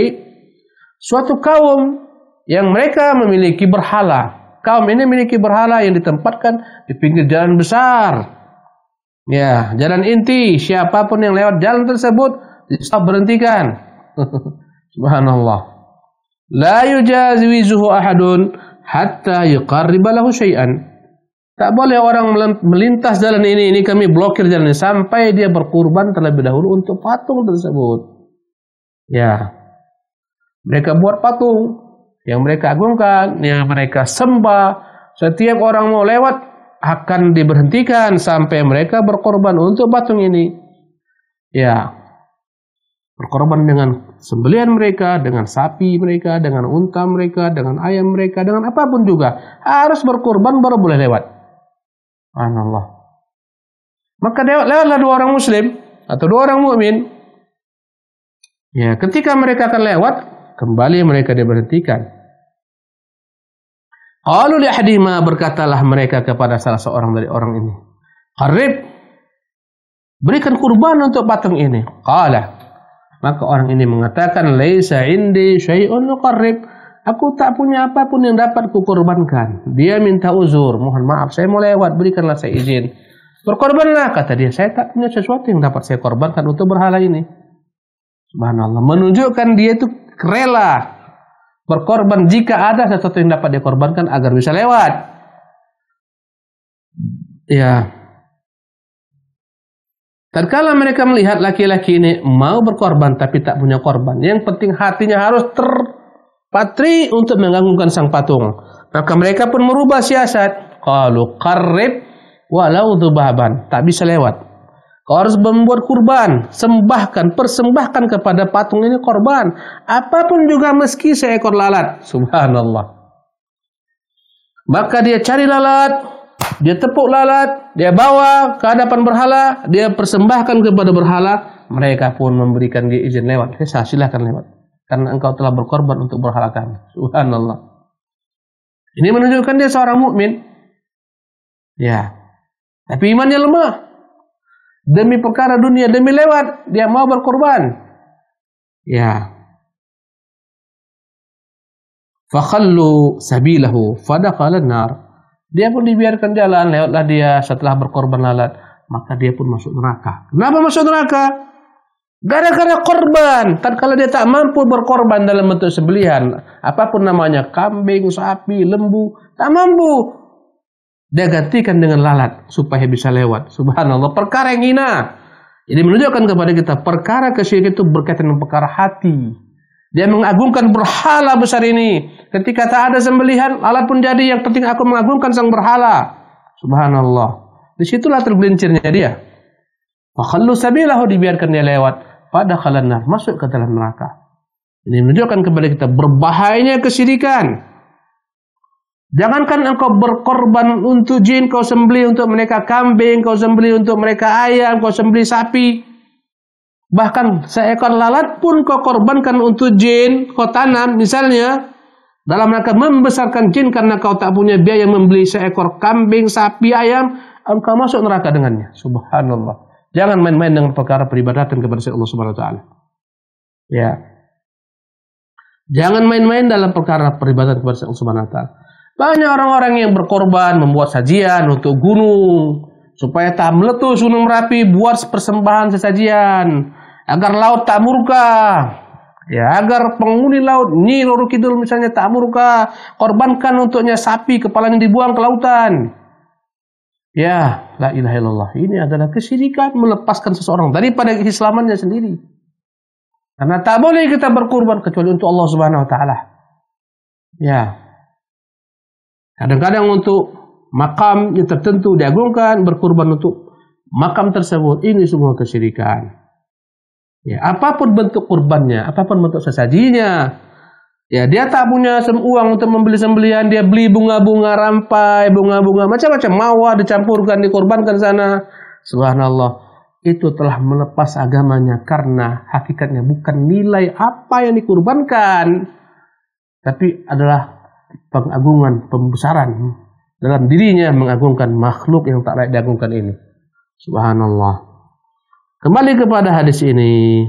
suatu kaum yang mereka memiliki berhala. Kaum ini memiliki berhala yang ditempatkan di pinggir jalan besar. Ya, jalan inti. Siapapun yang lewat jalan tersebut bisa berhentikan. Subhanallah. La yujazizuhu ahadun hatta yuqarriba lahu syai'an. Tak boleh orang melintas jalan ini kami blokir jalan ini sampai dia berkurban terlebih dahulu untuk patung tersebut. Ya. Mereka buat patung yang mereka agungkan, yang mereka sembah. Setiap orang mau lewat akan diberhentikan sampai mereka berkorban untuk patung ini. Ya. Berkorban dengan sembelihan mereka, dengan sapi mereka, dengan unta mereka, dengan ayam mereka, dengan apapun juga. Harus berkorban baru boleh lewat. Subhanallah. Maka lewatlah dua orang muslim atau dua orang mukmin. Ya, ketika mereka akan lewat, kembali mereka diberhentikan. Qalu li ahadihima, berkatalah mereka kepada salah seorang dari orang ini, qarrib, berikan kurban untuk patung ini. Qala, maka orang ini mengatakan, laisa indi syai'un uqarrib, aku tak punya apapun yang dapat kukorbankan. Dia minta uzur, mohon maaf saya mau lewat, berikanlah saya izin. Berkorbanlah, kata dia, saya tak punya sesuatu yang dapat saya korbankan untuk berhala ini. Subhanallah, menunjukkan dia itu rela berkorban jika ada sesuatu yang dapat dia korbankan agar bisa lewat. Ya. Tatkala mereka melihat laki-laki ini mau berkorban tapi tak punya korban, yang penting hatinya harus terpatri untuk menggantungkan sang patung, maka mereka pun merubah siasat. Qalu qarrib walau dhubaban, tak bisa lewat. Kau harus membuat kurban, persembahkan kepada patung ini korban, apapun juga meski seekor lalat. Subhanallah. Maka dia cari lalat, dia tepuk lalat, dia bawa ke hadapan berhala, dia persembahkan kepada berhala. Mereka pun memberikan dia izin lewat. Silakan lewat, karena engkau telah berkorban untuk berhala kami. Subhanallah. Ini menunjukkan dia seorang mukmin. Ya, tapi imannya lemah. Demi perkara dunia, demi lewat, dia mau berkorban. Ya. Fakhallu sabilahu fadakhala an-nar. Dia pun dibiarkan jalan, lewatlah dia setelah berkorban lalat, maka dia pun masuk neraka. Kenapa masuk neraka? Gara-gara korban. Tatkala dia tak mampu berkorban dalam bentuk sembelihan, apapun namanya, kambing, sapi, lembu, tak mampu. Dia gantikan dengan lalat supaya bisa lewat. Subhanallah, perkara yang hina. Ini menunjukkan kepada kita perkara kesyirikan itu berkaitan dengan perkara hati. Dia mengagungkan berhala besar ini. Ketika tak ada sembelihan, lalat pun jadi. Yang penting aku mengagungkan sang berhala. Subhanallah. Disitulah tergelincirnya dia. Fakhallu sabilahu, dibiarkan dia lewat. Fadakhala an-nar, masuk ke dalam neraka. Ini menunjukkan kepada kita berbahayanya kesyirikan. Jangankan engkau berkorban untuk jin, kau sembelih untuk mereka kambing, kau sembelih untuk mereka ayam, kau sembelih sapi. Bahkan seekor lalat pun kau korbankan untuk jin, kau tanam misalnya, dalam rangka membesarkan jin karena kau tak punya biaya membeli seekor kambing, sapi, ayam, engkau masuk neraka dengannya. Subhanallah. Jangan main-main dengan perkara peribadatan kepada Allah Subhanahu wa taala. Ya. Jangan main-main dalam perkara peribadatan kepada Allah Subhanahu wa taala. Banyak orang-orang yang berkorban membuat sajian untuk gunung supaya tak meletus Gunung Merapi, buat persembahan sesajian agar laut tak murka. Ya, agar penghuni laut Nyi Roro Kidul misalnya tak murka, korbankan untuknya sapi kepalanya dibuang ke lautan. Ya, la ilaha illallah. Ini adalah kesyirikan, melepaskan seseorang daripada keislamannya sendiri. Karena tak boleh kita berkorban kecuali untuk Allah Subhanahu wa taala. Ya. Kadang-kadang untuk makam yang tertentu diagungkan, berkorban untuk makam tersebut. Ini semua kesyirikan. Ya, apapun bentuk kurbannya, apapun bentuk sesajinya. Ya, dia tak punya uang untuk membeli sembelihan, dia beli bunga-bunga rampai, bunga-bunga macam-macam mawar dicampurkan, dikorbankan sana. Subhanallah, itu telah melepas agamanya karena hakikatnya bukan nilai apa yang dikurbankan, tapi adalah pengagungan, pembesaran dalam dirinya, mengagungkan makhluk yang tak layak diagungkan ini. Subhanallah. Kembali kepada hadis ini.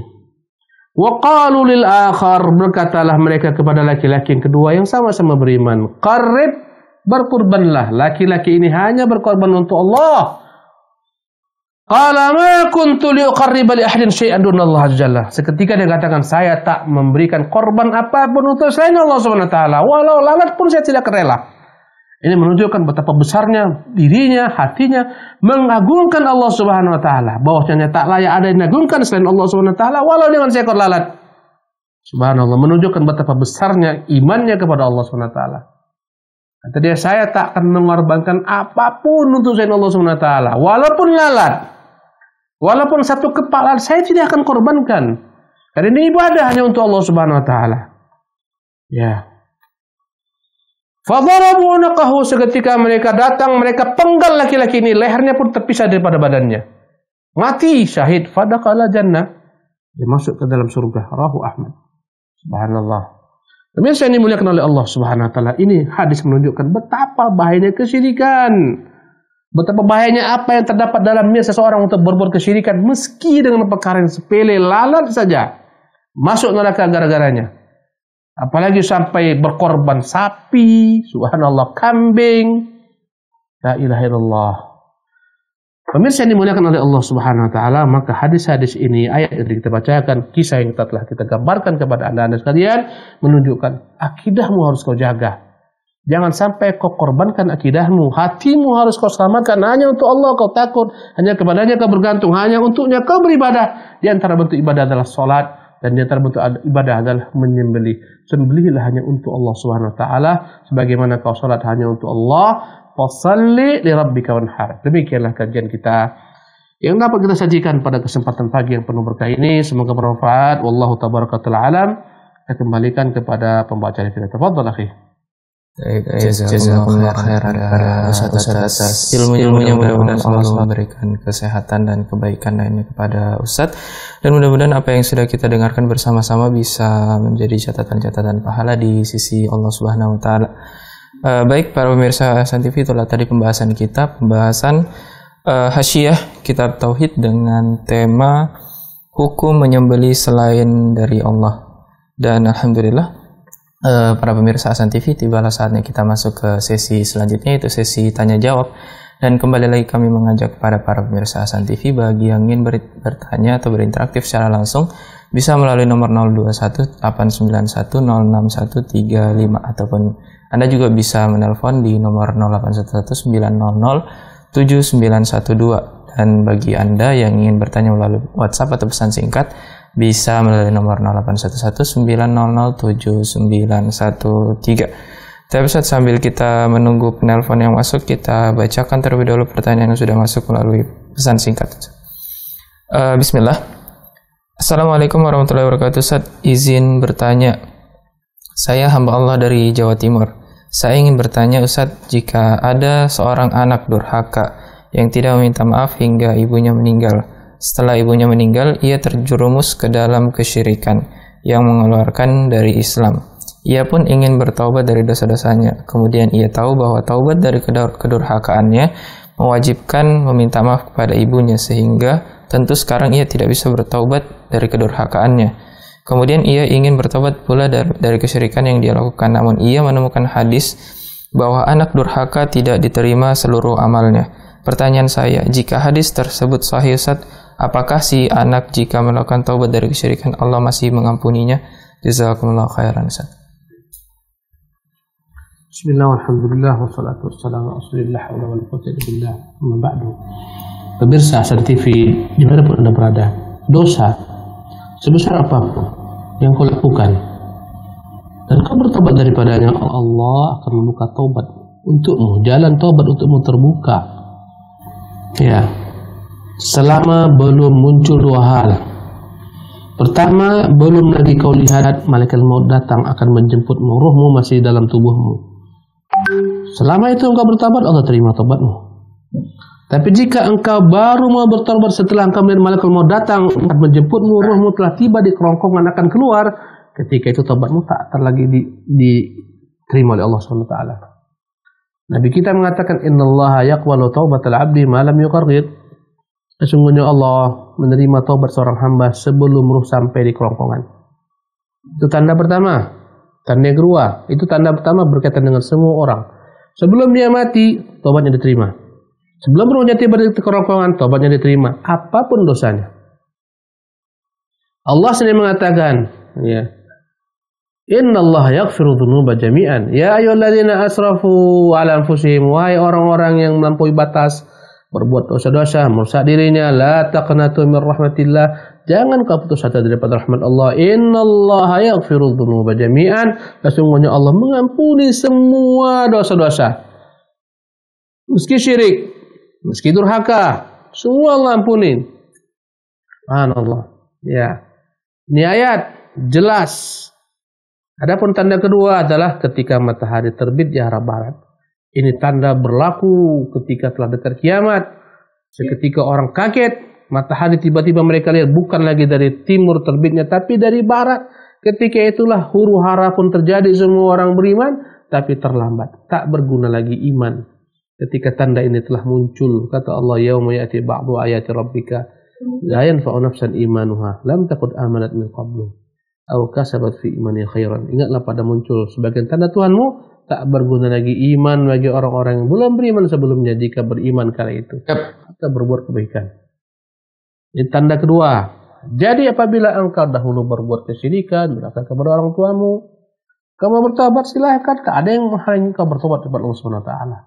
Wa qalu lil akhar, berkatalah mereka kepada laki-laki yang kedua yang sama-sama beriman, qarrib, berkurbanlah. Laki-laki ini hanya berkorban untuk Allah. Qala ma kuntu liuqarriba li ahadin syai'an dunallah azza jalla. Seketika dia katakan, saya tak memberikan korban apapun untuk selain Allah Subhanahu wa taala, walau lalat pun saya tidak rela. Ini menunjukkan betapa besarnya dirinya, hatinya mengagungkan Allah Subhanahu wa taala, bahwasanya tak layak ada yang mengagungkan selain Allah Subhanahu wa taala walau dengan seekor lalat. Subhanallah, menunjukkan betapa besarnya imannya kepada Allah Subhanahu wa taala. Kata dia, saya tak akan mengorbankan apapun untuk selain Allah Subhanahu wa taala, walaupun lalat. Walaupun satu kepala saya tidak akan korbankan. Karena ini ibadah hanya untuk Allah Subhanahu wa taala. Ya. Fadarabu unaqahu, seketika mereka datang, mereka penggal laki-laki ini, lehernya pun terpisah daripada badannya. Mati syahid, fadakhala jannah. Dia masuk ke dalam surga. Rawahu Ahmad. Subhanallah. Pemirsa ini dimuliakan oleh Allah Subhanahu wa taala. Ini hadis menunjukkan betapa bahayanya kesyirikan. Betapa bahayanya apa yang terdapat dalamnya seseorang untuk berbuat kesyirikan meski dengan perkara yang sepele, lalat saja. Masuk neraka gara-garanya. Apalagi sampai berkorban sapi, subhanallah, kambing. La ilaha illallah. Pemirsa yang dimuliakan oleh Allah Subhanahu wa taala, maka hadis-hadis ini, ayat yang kita bacakan, kisah yang telah kita gambarkan kepada Anda sekalian, menunjukkan akidahmu harus kau jaga. Jangan sampai kau korbankan akidahmu, hatimu harus kau selamatkan hanya untuk Allah kau takut, hanya kepadanya kau bergantung, hanya untuknya kau beribadah. Di antara bentuk ibadah adalah salat, dan di antara bentuk ibadah adalah menyembelih. Sembelihlah hanya untuk Allah Subhanahu wa taala, sebagaimana kau salat hanya untuk Allah. Fashalli li rabbika wanhar. Demikianlah kajian kita yang dapat kita sajikan pada kesempatan pagi yang penuh berkah ini. Semoga bermanfaat. Wallahu tabaraka ta'ala alam. Kita kembalikan kepada pembaca kita. Tafadhal akhi. Jazakumullah khairan kepada Ustaz atas ilmu-ilmunya, mudah-mudahan Allah memberikan kesehatan dan kebaikan lainnya kepada Ustaz, dan mudah-mudahan apa yang sudah kita dengarkan bersama-sama bisa menjadi catatan-catatan pahala di sisi Allah Subhanahu wa taala. Baik para pemirsa Hasan TV, itulah tadi pembahasan kita, pembahasan Hasyiah Kitab Tauhid dengan tema hukum menyembelih selain dari Allah. Dan alhamdulillah para pemirsa Hasan TV, tibalah saatnya kita masuk ke sesi selanjutnya, yaitu sesi tanya jawab. Dan kembali lagi kami mengajak para pemirsa Hasan TV, bagi yang ingin bertanya atau berinteraktif secara langsung, bisa melalui nomor 0218910613 ataupun Anda juga bisa menelpon di nomor 081190079112. Dan bagi Anda yang ingin bertanya melalui WhatsApp atau pesan singkat, bisa melalui nomor 081190079113. Tapi Ustaz, sambil kita menunggu penelpon yang masuk, kita bacakan terlebih dahulu pertanyaan yang sudah masuk melalui pesan singkat. Bismillah. Assalamualaikum warahmatullahi wabarakatuh. Ustaz, izin bertanya. Saya hamba Allah dari Jawa Timur. Saya ingin bertanya Ustaz, jika ada seorang anak durhaka yang tidak meminta maaf hingga ibunya meninggal. Setelah ibunya meninggal, ia terjerumus ke dalam kesyirikan yang mengeluarkan dari Islam. Ia pun ingin bertaubat dari dosa-dosanya. Kemudian ia tahu bahwa taubat dari kedurhakaannya mewajibkan meminta maaf kepada ibunya, sehingga tentu sekarang ia tidak bisa bertaubat dari kedurhakaannya. Kemudian ia ingin bertobat pula dari kesyirikan yang dia lakukan, namun ia menemukan hadis bahwa anak durhaka tidak diterima seluruh amalnya. Pertanyaan saya, jika hadis tersebut sahih Ustaz, apakah si anak jika melakukan taubat dari kesyirikan Allah masih mengampuninya? Jazakumullah khairan Ustaz. Bismillah, alhamdulillah, wassalatu wassalamu ala rasulillah wa la quwwata illa billah. Amma ba'du. Pemirsa Hasan TV, dimanapun Anda berada, dosa sebesar apapun yang kau lakukan dan kau bertobat daripadanya, Allah akan membuka taubat untukmu, jalan taubat untukmu terbuka. Ya, selama belum muncul dua hal. Pertama, belum lagi kau lihat malaikat maut datang akan menjemputmu, ruhmu masih dalam tubuhmu. Selama itu engkau bertobat, Allah terima tobatmu. Tapi jika engkau baru mau bertobat setelah engkau melihat malaikat maut datang akan menjemputmu, ruhmu telah tiba di kerongkongan akan keluar, ketika itu tobatmu tak lagi diterima oleh Allah SWT. Nabi kita mengatakan, innallaha yaqbalu taubatal abdi ma lam yuqarrid. Sesungguhnya Allah menerima taubat seorang hamba sebelum ruh sampai di kerongkongan. Itu tanda pertama. Tanda yang kedua, itu tanda pertama berkaitan dengan semua orang. Sebelum dia mati, taubatnya diterima. Sebelum ruhnya tiba di kerongkongan, taubatnya diterima, apapun dosanya. Allah sendiri mengatakan, ya, innallaha yaghfiru dzunuba jami'an. Ya ayyuhalladzina asrafu 'ala anfusihim, wahai orang-orang yang melampaui batas, berbuat dosa-dosa, merusak dirinya, la taqnatu min rahmatillah, jangan kau putus asa daripada rahmat Allah. Innallaha yaghfiru dzunuba jami'an, sesungguhnya Allah mengampuni semua dosa-dosa. Meski syirik, meski durhaka, semua Allah ampunin. Subhanallah. Ya. Ini ayat jelas. Adapun tanda kedua adalah ketika matahari terbit di arah barat. Ini tanda berlaku ketika telah dekat kiamat. Seketika orang kaget, matahari tiba-tiba mereka lihat bukan lagi dari timur terbitnya, tapi dari barat. Ketika itulah huru hara pun terjadi, semua orang beriman, tapi terlambat. Tak berguna lagi iman. Ketika tanda ini telah muncul, kata Allah, yauma ya'ti ba'du ayati rabbika la yanfa'u nafsan imanuha lam takun amanat min qablu aw kasabat fi imaniha khairan. Ingatlah pada muncul sebagian tanda Tuhanmu, tak berguna lagi iman bagi orang-orang yang belum beriman sebelumnya jika beriman kala itu atau berbuat kebaikan. Ini tanda kedua. Jadi apabila engkau dahulu berbuat kesyirikan, durhaka kepada orang tuamu, kamu bertobat, silahkan. Tak ada yang menghalangi engkau bertobat kepada Allah Subhanahu wa taala.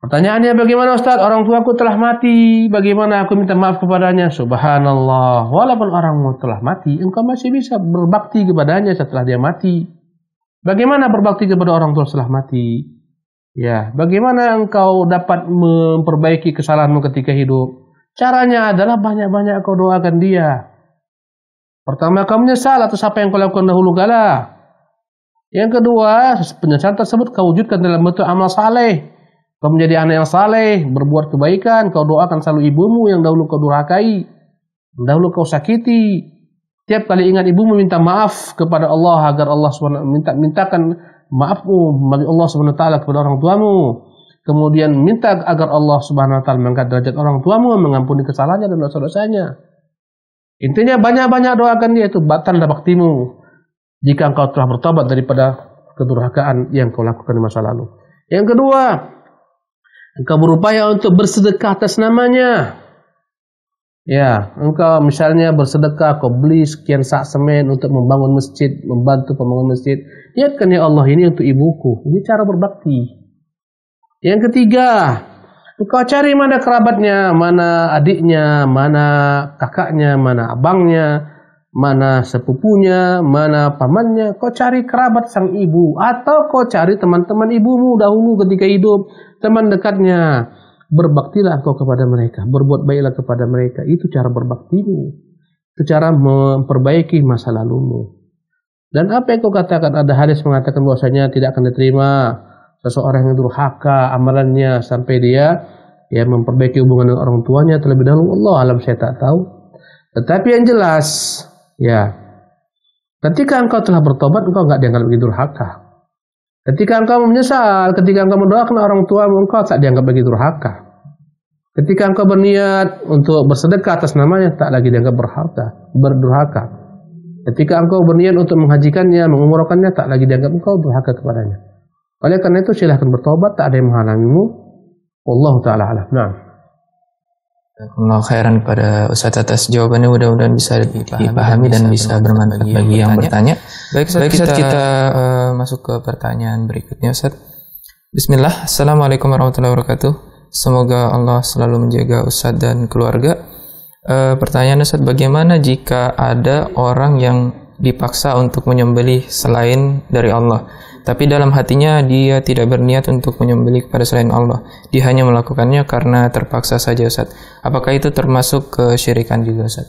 Pertanyaannya, bagaimana Ustaz? Orang tuaku telah mati, bagaimana aku minta maaf kepadanya? Subhanallah, walaupun orangmu telah mati, engkau masih bisa berbakti kepadanya setelah dia mati. Bagaimana berbakti kepada orang tua setelah mati? Ya, bagaimana engkau dapat memperbaiki kesalahanmu ketika hidup? Caranya adalah banyak-banyak kau doakan dia. Pertama, kau menyesal atas apa yang kau lakukan dahulu kala. Yang kedua, penyesalan tersebut kau wujudkan dalam bentuk amal saleh. Kau menjadi anak yang saleh, berbuat kebaikan, kau doakan selalu ibumu yang dahulu kau durhakai, dahulu kau sakiti. Tiap kali ingat ibumu, minta maaf kepada Allah agar Allah SWT mintakan maafmu bagi Allah SWT kepada orang tuamu. Kemudian minta agar Allah SWT mengangkat derajat orang tuamu, mengampuni kesalahannya dan dosa-dosanya. Intinya banyak-banyak doakan dia, itu tanda baktimu jika engkau telah bertobat daripada kedurhakaan yang kau lakukan di masa lalu. Yang kedua, engkau berupaya untuk bersedekah atas namanya. Ya, engkau misalnya bersedekah, kau beli sekian sak semen untuk membangun masjid, membantu pembangunan masjid. Niatkan, ya Allah, ini untuk ibuku. Ini cara berbakti. Yang ketiga, engkau cari mana kerabatnya, mana adiknya, mana kakaknya, mana abangnya, mana sepupunya, mana pamannya. Kau cari kerabat sang ibu, atau kau cari teman-teman ibumu dahulu ketika hidup, teman dekatnya. Berbaktilah engkau kepada mereka, berbuat baiklah kepada mereka. Itu cara berbaktimu, itu cara memperbaiki masa lalumu. Dan apa yang kau katakan, ada hadis mengatakan bahwasanya tidak akan diterima seseorang yang durhaka amalannya sampai dia memperbaiki hubungan dengan orang tuanya terlebih dahulu. Allah alam, saya tak tahu. Tetapi yang jelas, ya, ketika engkau telah bertobat, engkau enggak dianggap lagi durhaka. Ketika engkau menyesal, ketika engkau mendoakan orang tuamu, engkau tak dianggap lagi durhaka. Ketika engkau berniat untuk bersedekah atas namanya, tak lagi dianggap berdurhaka. Ketika engkau berniat untuk menghajikannya, mengumrohkannya, tak lagi dianggap engkau durhaka kepadanya. Oleh karena itu silahkan bertobat, tak ada yang menghalangimu. Wallahu ta'ala alam. Nah. Jazakumullah khairan kepada Ustaz atas jawabannya, mudah-mudahan bisa dipahami dan bisa bermanfaat bagi yang bertanya. Baik Ustaz, kita masuk ke pertanyaan berikutnya Ustaz. Bismillah. Assalamualaikum warahmatullahi wabarakatuh. Semoga Allah selalu menjaga Ustaz dan keluarga. Pertanyaan Ustaz, bagaimana jika ada orang yang dipaksa untuk menyembelih selain dari Allah, tapi dalam hatinya dia tidak berniat untuk menyembelih kepada selain Allah, dia hanya melakukannya karena terpaksa saja Ustaz. Apakah itu termasuk kesyirikan juga Ustaz?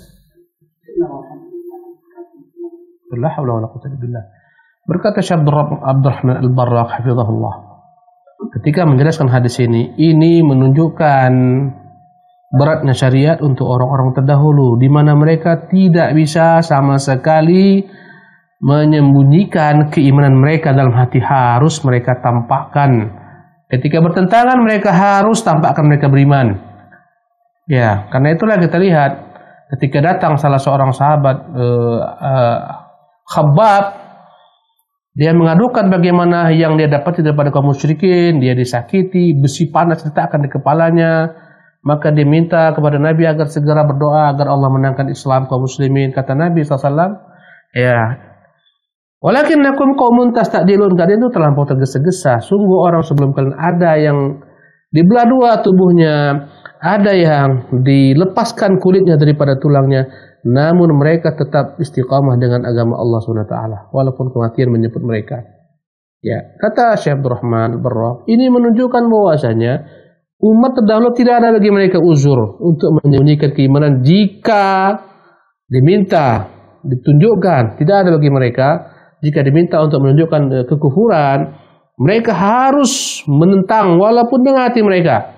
Berkata Syekh Abdurrahman Al-Barraq hafizahullah, ketika menjelaskan hadis ini menunjukkan beratnya syariat untuk orang-orang terdahulu, di mana mereka tidak bisa sama sekali menyembunyikan keimanan mereka dalam hati, harus mereka tampakkan. Ketika bertentangan, mereka harus tampakkan mereka beriman. Ya, karena itulah kita lihat ketika datang salah seorang sahabat Khabbab, dia mengadukan bagaimana yang dia dapat daripada kaum musyrikin, dia disakiti, besi panas diletakkan di kepalanya. Maka dia minta kepada Nabi agar segera berdoa agar Allah menangkan Islam kaum muslimin. Kata Nabi SAW, ya, walakinnakum qaumun tasta'dilun, kalian itu terlampau tergesa-gesa. Sungguh orang sebelum kalian ada yang dibelah dua tubuhnya, ada yang dilepaskan kulitnya daripada tulangnya, namun mereka tetap istiqamah dengan agama Allah SWT, walaupun kematian menyebut mereka. Ya, kata Syekh Abdurrahman Barraq, ini menunjukkan bahwasanya umat terdahulu tidak ada bagi mereka uzur untuk menyembunyikan keimanan jika diminta, ditunjukkan. Tidak ada bagi mereka jika diminta untuk menunjukkan kekufuran, mereka harus menentang walaupun dengan hati mereka.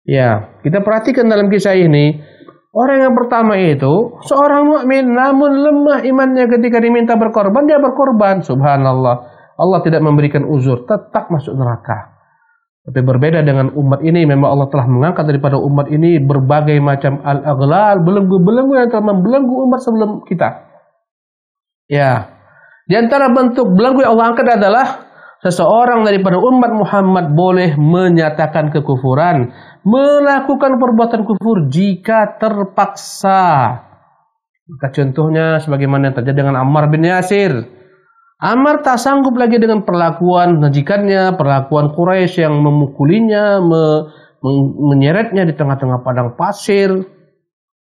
Ya, kita perhatikan dalam kisah ini, orang yang pertama itu seorang mukmin namun lemah imannya, ketika diminta berkorban dia berkorban. Subhanallah, Allah tidak memberikan uzur, tetap masuk neraka. Tapi berbeda dengan umat ini, memang Allah telah mengangkat daripada umat ini berbagai macam al-aghlal, belenggu-belenggu yang telah membelenggu umat sebelum kita. Ya, di antara bentuk belenggu yang Allah angkat adalah seseorang daripada umat Muhammad boleh menyatakan kekufuran, melakukan perbuatan kufur jika terpaksa. Maka contohnya sebagaimana yang terjadi dengan Ammar bin Yasir. Ammar tak sanggup lagi dengan perlakuan majikannya, perlakuan Quraisy yang memukulinya, menyeretnya di tengah-tengah padang pasir.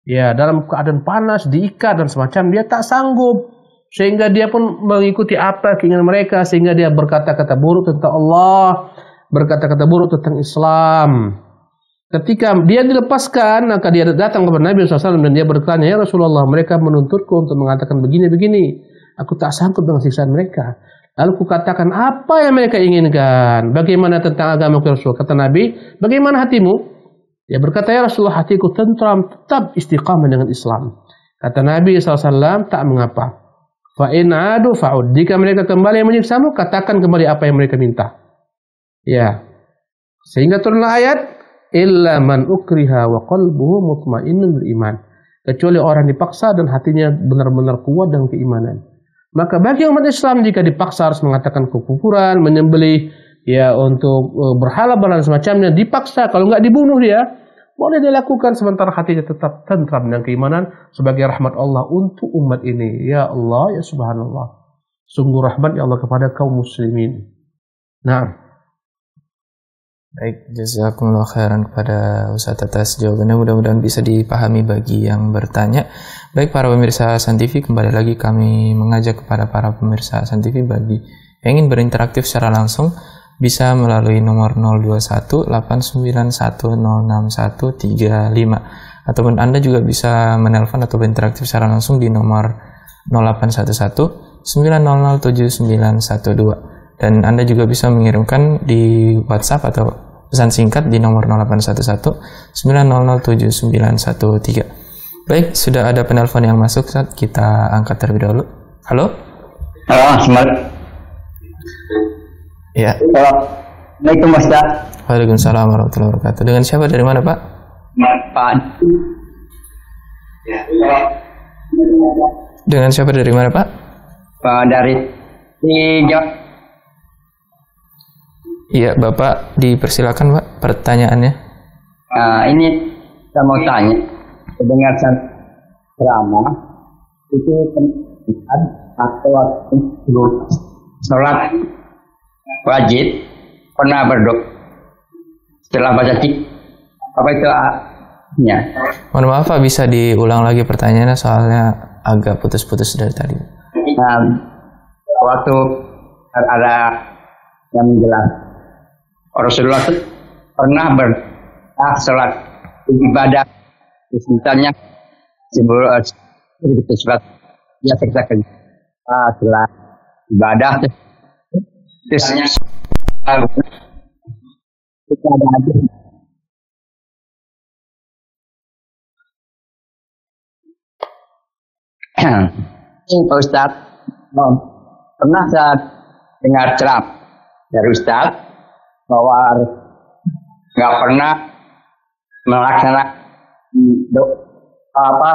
Ya, dalam keadaan panas, diikat dan semacam, dia tak sanggup. Sehingga dia pun mengikuti apa keinginan mereka, sehingga dia berkata-kata buruk tentang Allah, berkata-kata buruk tentang Islam. Ketika dia dilepaskan, maka dia datang kepada Nabi SAW dan dia bertanya, ya Rasulullah, mereka menuntutku untuk mengatakan begini-begini. Aku tak sanggup dengan siksaan mereka. Lalu kukatakan apa yang mereka inginkan. Bagaimana tentang agama Rasul? Kata Nabi, bagaimana hatimu? Dia berkata, ya Rasulullah, hatiku tentram, tetap istiqamah dengan Islam. Kata Nabi SAW, tak mengapa. Fa'in adu fa'ud. Jika mereka kembali menyiksamu, katakan kembali apa yang mereka minta. Ya. Sehingga turunlah ayat, illa man ukriha wa qalbuhu mutmainnun bil iman. Kecuali orang dipaksa dan hatinya benar-benar kuat dengan keimanan. Maka bagi umat Islam jika dipaksa harus mengatakan kekufuran, menyembelih, ya untuk berhala-berhala semacamnya, dipaksa, kalau enggak dibunuh dia, boleh dilakukan sementara hatinya tetap tentram dengan keimanan sebagai rahmat Allah untuk umat ini. Ya Allah, ya subhanallah. Sungguh rahmat ya Allah kepada kaum muslimin. Nah, baik, jazakumullah khairan kepada Ustaz atas jawabannya, mudah-mudahan bisa dipahami bagi yang bertanya. Baik para pemirsa Hasan TV, kembali lagi kami mengajak kepada para pemirsa Hasan TV bagi yang ingin berinteraktif secara langsung bisa melalui nomor 021891061135, ataupun Anda juga bisa menelpon atau berinteraktif secara langsung di nomor 081190079112, dan Anda juga bisa mengirimkan di WhatsApp atau pesan singkat di nomor 081190079113. Baik, sudah ada penelpon yang masuk, saat kita angkat terlebih dahulu. Halo? Halo, Ahmad. Ya. Assalamualaikum Ustaz. Waalaikumsalam warahmatullahi wabarakatuh. Dengan siapa, dari mana Pak? Pak. Dengan siapa, dari mana Pak? Dari Jawa. Iya, Bapak dipersilakan Pak pertanyaannya. Ini saya mau tanya, dengar ceramah itu atau waktu sholat wajib pernah berdoa setelah baca apa itu ya? Mohon maaf Pak, bisa diulang lagi pertanyaannya, soalnya agak putus-putus dari tadi. Waktu ada yang menjelaskan Rasulullah itu pernah sholat ibadah, misalnya sebelum sholat ya kerjakan setelah ibadah terus kita ada ini Pak Ustadz, pernah saya dengar ceramah dari Ustadz bahwa nggak pernah melaksanakan doa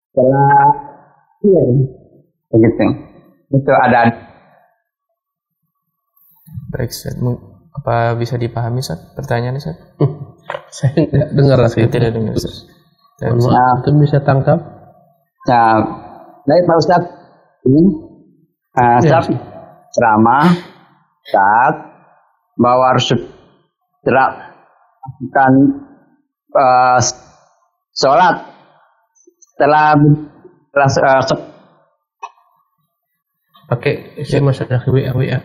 setelah begitu. Itu ada. Baik, Ustaz. Apa bisa dipahami Ustaz pertanyaannya Ustaz? Saya tidak dengar. Saya tidak dengar Ustaz. Itu bisa tangkap? Nah, baik Pak Ustadz, ini ceramah saat bahwa harus melakukan sholat setelah pakai SMS ada WA.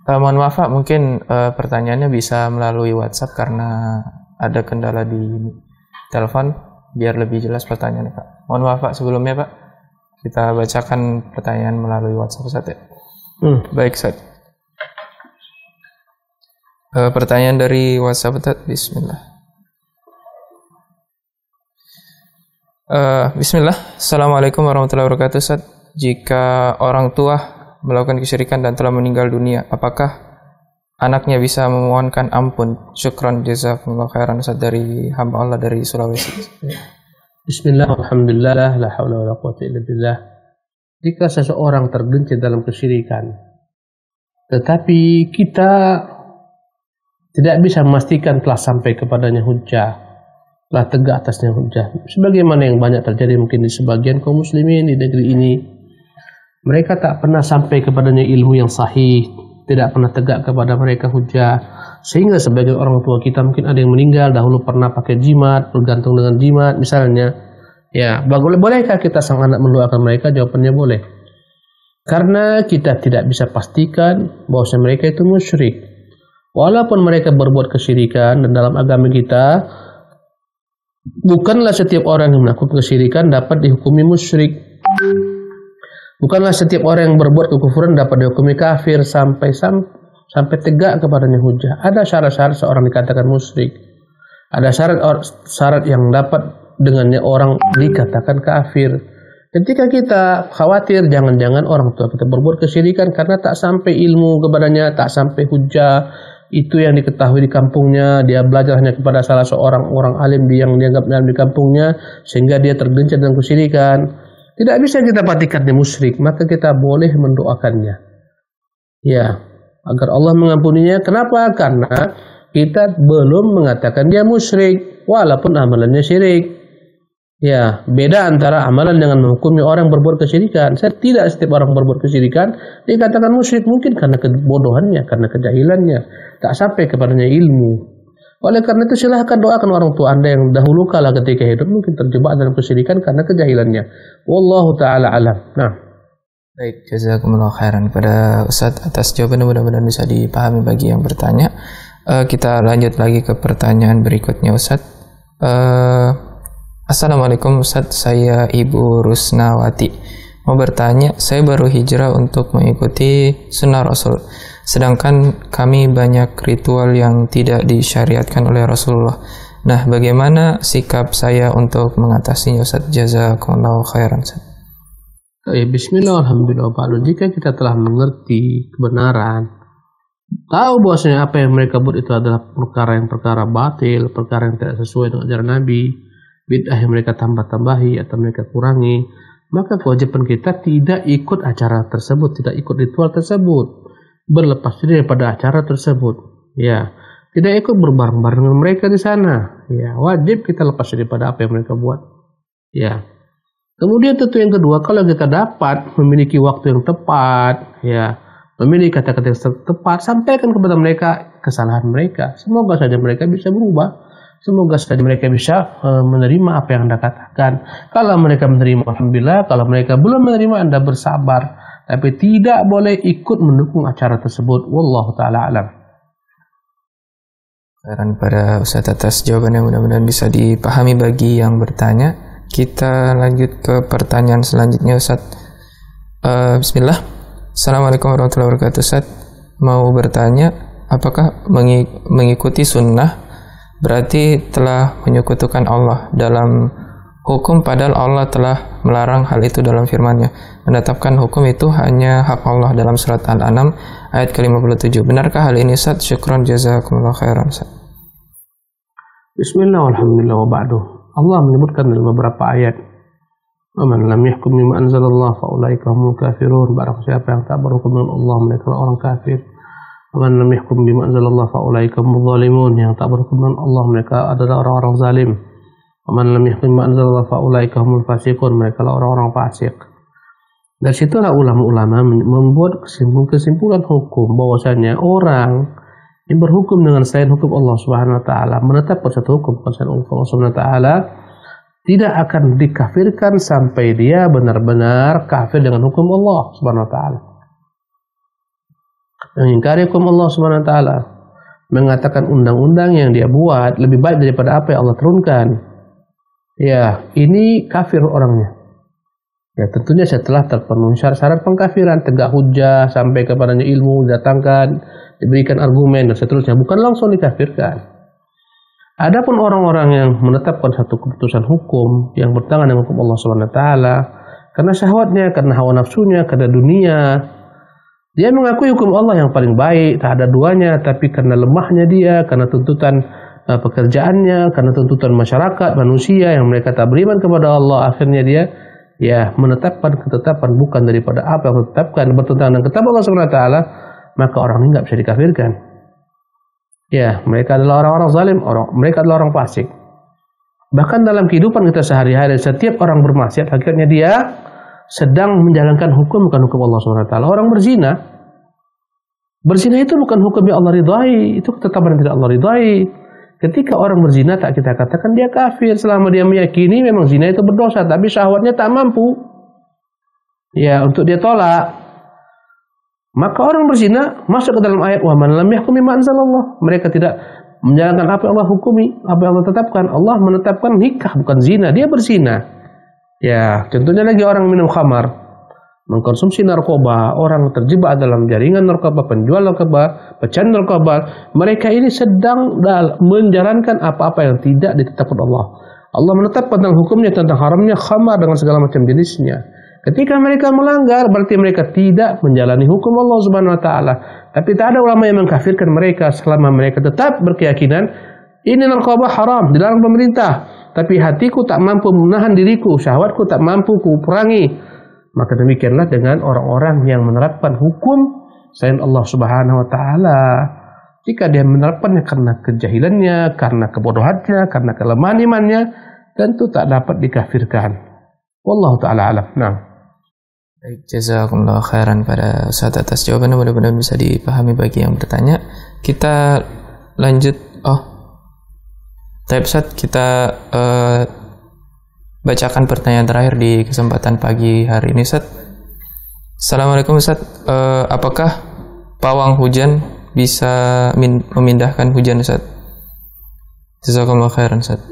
Mohon maaf Pak, mungkin pertanyaannya bisa melalui WhatsApp karena ada kendala di telepon, biar lebih jelas pertanyaannya Pak. Mohon maaf Pak sebelumnya Pak, kita bacakan pertanyaan melalui WhatsApp Ustaz ya. Baik Ustaz. Pertanyaan dari WhatsApp Ustaz, bismillah. Bismillah. Assalamualaikum warahmatullahi wabarakatuh Ustaz. Jika orang tua melakukan kesyirikan dan telah meninggal dunia, apakah anaknya bisa memohonkan ampun? Syukran, jazakumullah khairan Ustaz, dari hamba Allah dari Sulawesi. Bismillah, alhamdulillah, la haula wala quwwata illa billah. Jika seseorang tergelincir dalam kesyirikan, tetapi kita tidak bisa memastikan telah sampai kepadanya hujjah, telah tegak atasnya hujjah, sebagaimana yang banyak terjadi mungkin di sebagian kaum muslimin di negeri ini. Mereka tak pernah sampai kepadanya ilmu yang sahih, tidak pernah tegak kepada mereka hujjah, sehingga sebagian orang tua kita mungkin ada yang meninggal dahulu pernah pakai jimat, bergantung dengan jimat misalnya. Ya, bolehkah kita sang anak mendoakan mereka? Jawabannya boleh. Karena kita tidak bisa pastikan bahwa mereka itu musyrik. Walaupun mereka berbuat kesyirikan, dan dalam agama kita bukanlah setiap orang yang melakukan kesyirikan dapat dihukumi musyrik. Bukanlah setiap orang yang berbuat kekufuran dapat dihukumi kafir sampai tegak kepadanya hujjah. Ada syarat-syarat seorang dikatakan musyrik. Ada syarat yang dapat dengannya orang dikatakan kafir. Ketika kita khawatir jangan-jangan orang tua kita berbuat kesyirikan karena tak sampai ilmu kepadanya, tak sampai hujjah itu yang diketahui di kampungnya, dia belajar hanya kepada salah seorang orang alim yang dianggap alim di kampungnya, sehingga dia tergelincir dengan kesyirikan. Tidak bisa kita pastikan dia musyrik, maka kita boleh mendoakannya. Ya, agar Allah mengampuninya. Kenapa? Karena kita belum mengatakan dia musyrik, walaupun amalannya syirik. Ya, beda antara amalan dengan menghukumi orang berbuat kesyirikan. Tidak setiap orang berbuat kesyirikan dikatakan musyrik, mungkin karena kebodohannya, karena kejahilannya, tak sampai kepadanya ilmu. Oleh karena itu silahkan doakan orang tua Anda yang dahulu kala ketika hidup mungkin terjebak dalam kesyirikan karena kejahilannya. Wallahu taala alam. Nah, baik, jazakumullah khairan kepada Ustaz atas jawaban, mudah-mudahan bisa dipahami bagi yang bertanya. Kita lanjut lagi ke pertanyaan berikutnya Ustaz. Assalamualaikum Ustaz, saya Ibu Rusnawati. Mau bertanya, saya baru hijrah untuk mengikuti sunnah Rasul. Sedangkan kami banyak ritual yang tidak disyariatkan oleh Rasulullah. Nah, bagaimana sikap saya untuk mengatasinya Ustaz? Jazakumullah khairan Ustaz. Bismillah, alhamdulillah, ba'du. Jika kita telah mengerti kebenaran, tahu bahwasanya apa yang mereka buat itu adalah perkara batil, perkara yang tidak sesuai dengan ajaran Nabi, bid'ah yang mereka tambah-tambahi atau mereka kurangi, maka kewajiban kita tidak ikut acara tersebut, tidak ikut ritual tersebut, berlepas diri daripada acara tersebut. Ya, tidak ikut berbareng-bareng dengan mereka di sana. Ya, wajib kita lepas daripada apa yang mereka buat. Ya. Kemudian tentu yang kedua, kalau kita dapat memiliki waktu yang tepat, ya, memiliki kata-kata yang tepat, sampaikan kepada mereka kesalahan mereka. Semoga saja mereka bisa berubah. Semoga saja mereka bisa menerima apa yang Anda katakan. Kalau mereka menerima, alhamdulillah. Kalau mereka belum menerima, Anda bersabar. Tapi tidak boleh ikut mendukung acara tersebut. Wallahu ta'ala alam. Saran pada Ustaz atas jawabannya, mudah-mudahan bisa dipahami bagi yang bertanya. Kita lanjut ke pertanyaan selanjutnya, Ustaz. Bismillah. Assalamualaikum warahmatullahi wabarakatuh, Ustaz. Mau bertanya, apakah mengikuti sunnah berarti telah menyekutukan Allah dalam hukum, padahal Allah telah melarang hal itu dalam firman-Nya, menetapkan hukum itu hanya hak Allah dalam surat Al-An'am ayat ke-57. Benarkah hal ini, Ustaz? Syukran, jazakumullah khairan, Ustaz. Bismillah, alhamdulillah, wa ba'du. Allah menyebutkan dalam beberapa ayat, "Waman lam yahkum bima anzalallah fa ulaika humul kafirun." Barang siapa yang tak berhukum dengan Allah, mereka orang kafir. "Waman lam yahkum bima anzalallah fa ulaika humul zalimun." Yang tak berhukum dengan Allah, mereka adalah orang-orang zalim. "Waman lam yahkum bima anzalallah fa ulaika humul fasiqun." Mereka adalah orang-orang fasik. Dari situlah ulama-ulama membuat kesimpulan hukum bahwasanya orang yang berhukum dengan selain hukum Allah Subhanahu wa taala, menetapkan satu hukum selain hukum Allah Subhanahu wa taala, tidak akan dikafirkan sampai dia benar-benar kafir dengan hukum Allah Subhanahu wa taala. Mengingkari hukum Allah Subhanahu wa taala, mengatakan undang-undang yang dia buat lebih baik daripada apa yang Allah turunkan. Ya, ini kafir orangnya. Ya, tentunya setelah terpenuhi syarat-syarat pengkafiran, tegak hujjah, sampai kepadanya ilmu, datangkan, diberikan argumen dan seterusnya, bukan langsung dikafirkan. Adapun orang-orang yang menetapkan satu keputusan hukum yang bertentangan dengan hukum Allah Subhanahu wa taala karena syahwatnya, karena hawa nafsunya, karena dunia, dia mengakui hukum Allah yang paling baik, tak ada duanya, tapi karena lemahnya dia, karena tuntutan pekerjaannya, karena tuntutan masyarakat, manusia yang mereka tak beriman kepada Allah, akhirnya dia menetapkan ketetapan bukan daripada apa yang ditetapkan, bertentangan dengan kitab Allah Subhanahu wa taala, maka orang ini enggak bisa dikafirkan. Ya, mereka adalah orang-orang zalim, mereka adalah orang fasik. Bahkan dalam kehidupan kita sehari-hari, setiap orang bermaksiat hakikatnya dia sedang menjalankan hukum bukan hukum Allah Subhanahu wa taala. Orang berzina itu bukan hukum yang Allah ridhai, itu ketetapan yang tidak Allah ridhai. Ketika orang berzina, tak kita katakan dia kafir selama dia meyakini memang zina itu berdosa, tapi syahwatnya tak mampu untuk dia tolak. Maka orang berzina masuk ke dalam ayat wa man lam yahkum bima anzalallah. Mereka tidak menjalankan apa yang Allah hukumi, apa yang Allah tetapkan. Allah menetapkan nikah bukan zina, dia berzina. Ya, contohnya lagi orang minum khamar, mengkonsumsi narkoba, orang terjebak dalam jaringan narkoba, penjual narkoba, pecandu narkoba. Mereka ini sedang menjalankan apa-apa yang tidak ditetapkan Allah. Allah menetapkan tentang hukumnya, tentang haramnya khamar dengan segala macam jenisnya. Ketika mereka melanggar, berarti mereka tidak menjalani hukum Allah Subhanahu wa taala. Tapi tak ada ulama yang mengkafirkan mereka selama mereka tetap berkeyakinan ini narkoba haram, dilarang pemerintah. Tapi hatiku tak mampu menahan diriku, syahwatku tak mampu kuperangi. Maka demikianlah dengan orang-orang yang menerapkan hukum selain Allah Subhanahu wa taala. Jika dia menerapkannya karena kejahilannya, karena kebodohannya, karena kelemahan imannya, tentu tak dapat dikafirkan. Wallahu taala alam. Nah. Baik, jazakumullah khairan pada Ustaz atas jawabannya, mudah-mudahan bisa dipahami bagi yang bertanya. Kita lanjut. Ustaz, kita bacakan pertanyaan terakhir di kesempatan pagi hari ini, Ustaz. Assalamualaikum, Ustaz. Apakah pawang hujan bisa memindahkan hujan, Ustaz? Jazakumullah khairan, Ustaz.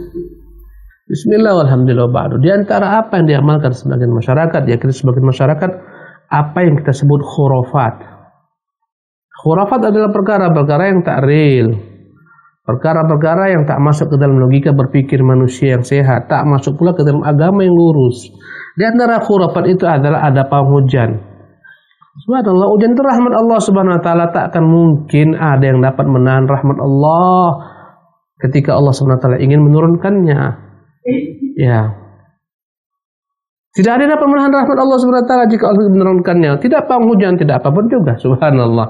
Bismillah, alhamdulillah, ba'du. Di antara apa yang diamalkan sebagian masyarakat, sebagian masyarakat, apa yang kita sebut khurafat. Khurafat adalah perkara-perkara yang tak real, perkara-perkara yang tak masuk ke dalam logika berpikir manusia yang sehat, tak masuk pula ke dalam agama yang lurus. Di antara khurafat itu adalah ada pawang hujan. Subhanallah, hujan itu rahmat Allah Subhanahu wa taala, tak akan mungkin ada yang dapat menahan rahmat Allah ketika Allah Subhanahu wa taala ingin menurunkannya. Ya. Tidak ada yang dapat menahan rahmat Allah Subhanahu wa taala jika Allah menurunkannya. Tidak pawang hujan, tidak apapun juga. Subhanallah.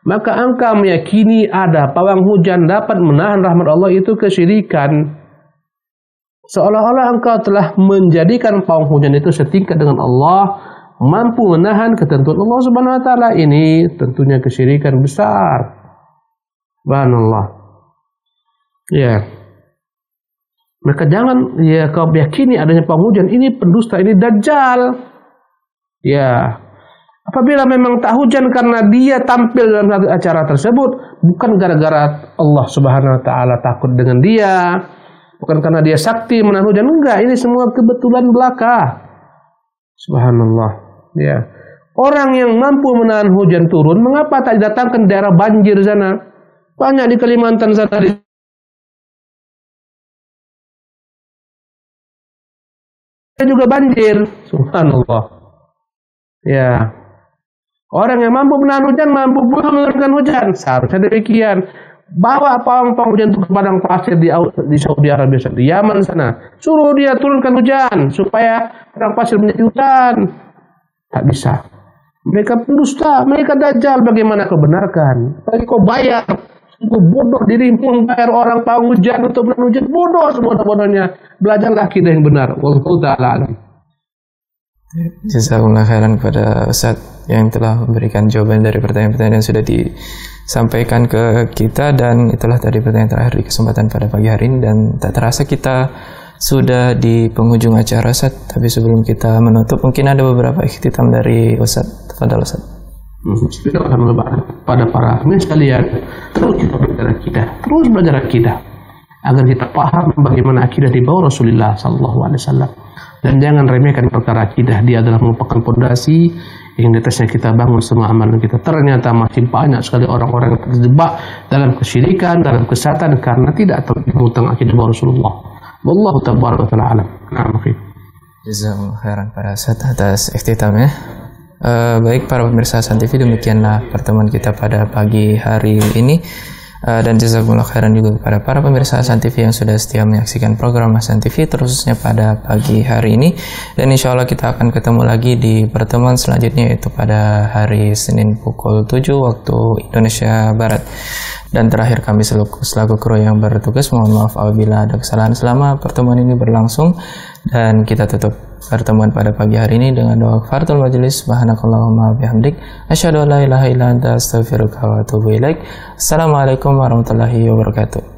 Maka engkau meyakini ada pawang hujan dapat menahan rahmat Allah, itu kesyirikan. Seolah-olah engkau telah menjadikan pawang hujan itu setingkat dengan Allah, mampu menahan ketentuan Allah Subhanahu wa taala. Ini tentunya kesyirikan besar. Subhanallah. Ya. Maka jangan kau yakini adanya pawang hujan, ini pendusta, ini dajjal. Ya. Apabila memang tak hujan karena dia tampil dalam satu acara tersebut, bukan gara-gara Allah Subhanahu wa taala takut dengan dia, bukan karena dia sakti menahan hujan, enggak, ini semua kebetulan belaka. Subhanallah. Ya. Orang yang mampu menahan hujan turun, mengapa tak didatangkan daerah banjir sana? Banyak di Kalimantan sana juga banjir. Subhanallah. Ya. Orang yang mampu menahan hujan, mampu pula menurunkan hujan. Seharusnya demikian. Bawa pawang-pawang hujan ke padang pasir di Saudi Arabia, di Yaman sana. Suruh dia turunkan hujan supaya padang pasir menjadi hutan. Tak bisa. Mereka pendusta, mereka dajjal. Bagaimana kau benarkan? Bagi kau bayar. Kau bodoh dirimu membayar orang pawang hujan untuk menahan hujan. Bodoh sebodoh-bodohnya. Belajarlah akidah yang benar. Wallahu ta'ala alam. Jazakumullah khairan kepada Ustaz yang telah memberikan jawaban dari pertanyaan-pertanyaan yang sudah disampaikan ke kita, dan itulah tadi pertanyaan terakhir di kesempatan pada pagi hari ini, dan tak terasa kita sudah di penghujung acara, Ustaz. Tapi sebelum kita menutup, mungkin ada beberapa ikhtitam dari Ustaz. Tafadhal, Ustaz. Bismillahirrahmanirrahim. Pada para hadirin sekalian, terus kita belajar akidah, terus belajar akidah agar kita paham bagaimana akidah di bawah Rasulullah SAW. Dan jangan remehkan perkara akidah. Dia adalah merupakan fondasi yang di atasnya kita bangun semua amalan kita. Ternyata masih banyak sekali orang-orang yang terjebak dalam kesyirikan, dalam kesesatan karena tidak terpenuhi tentang akidah Rasulullah. Wallahu tabaraka wa taala alam. Na'am. Jazakumullah khairan para Ustaz atas ikhtitamnya. Baik para pemirsa Hasan TV, demikianlah pertemuan kita pada pagi hari ini. Dan jazakumullah khairan juga kepada para pemirsa Hasan TV yang sudah setia menyaksikan program Hasan TV terusnya pada pagi hari ini. Dan insya Allah kita akan ketemu lagi di pertemuan selanjutnya, yaitu pada hari Senin pukul 7 waktu Indonesia Barat. Dan terakhir, kami selaku kru yang bertugas mohon maaf apabila ada kesalahan selama pertemuan ini berlangsung. Dan kita tutup pertemuan pada pagi hari ini dengan doa kafaratul majelis. Subhanakallahumma bihamdik, asyhadu an la ilaha illa anta, astaghfiruka wa atubu ilaik. Assalamualaikum warahmatullahi wabarakatuh.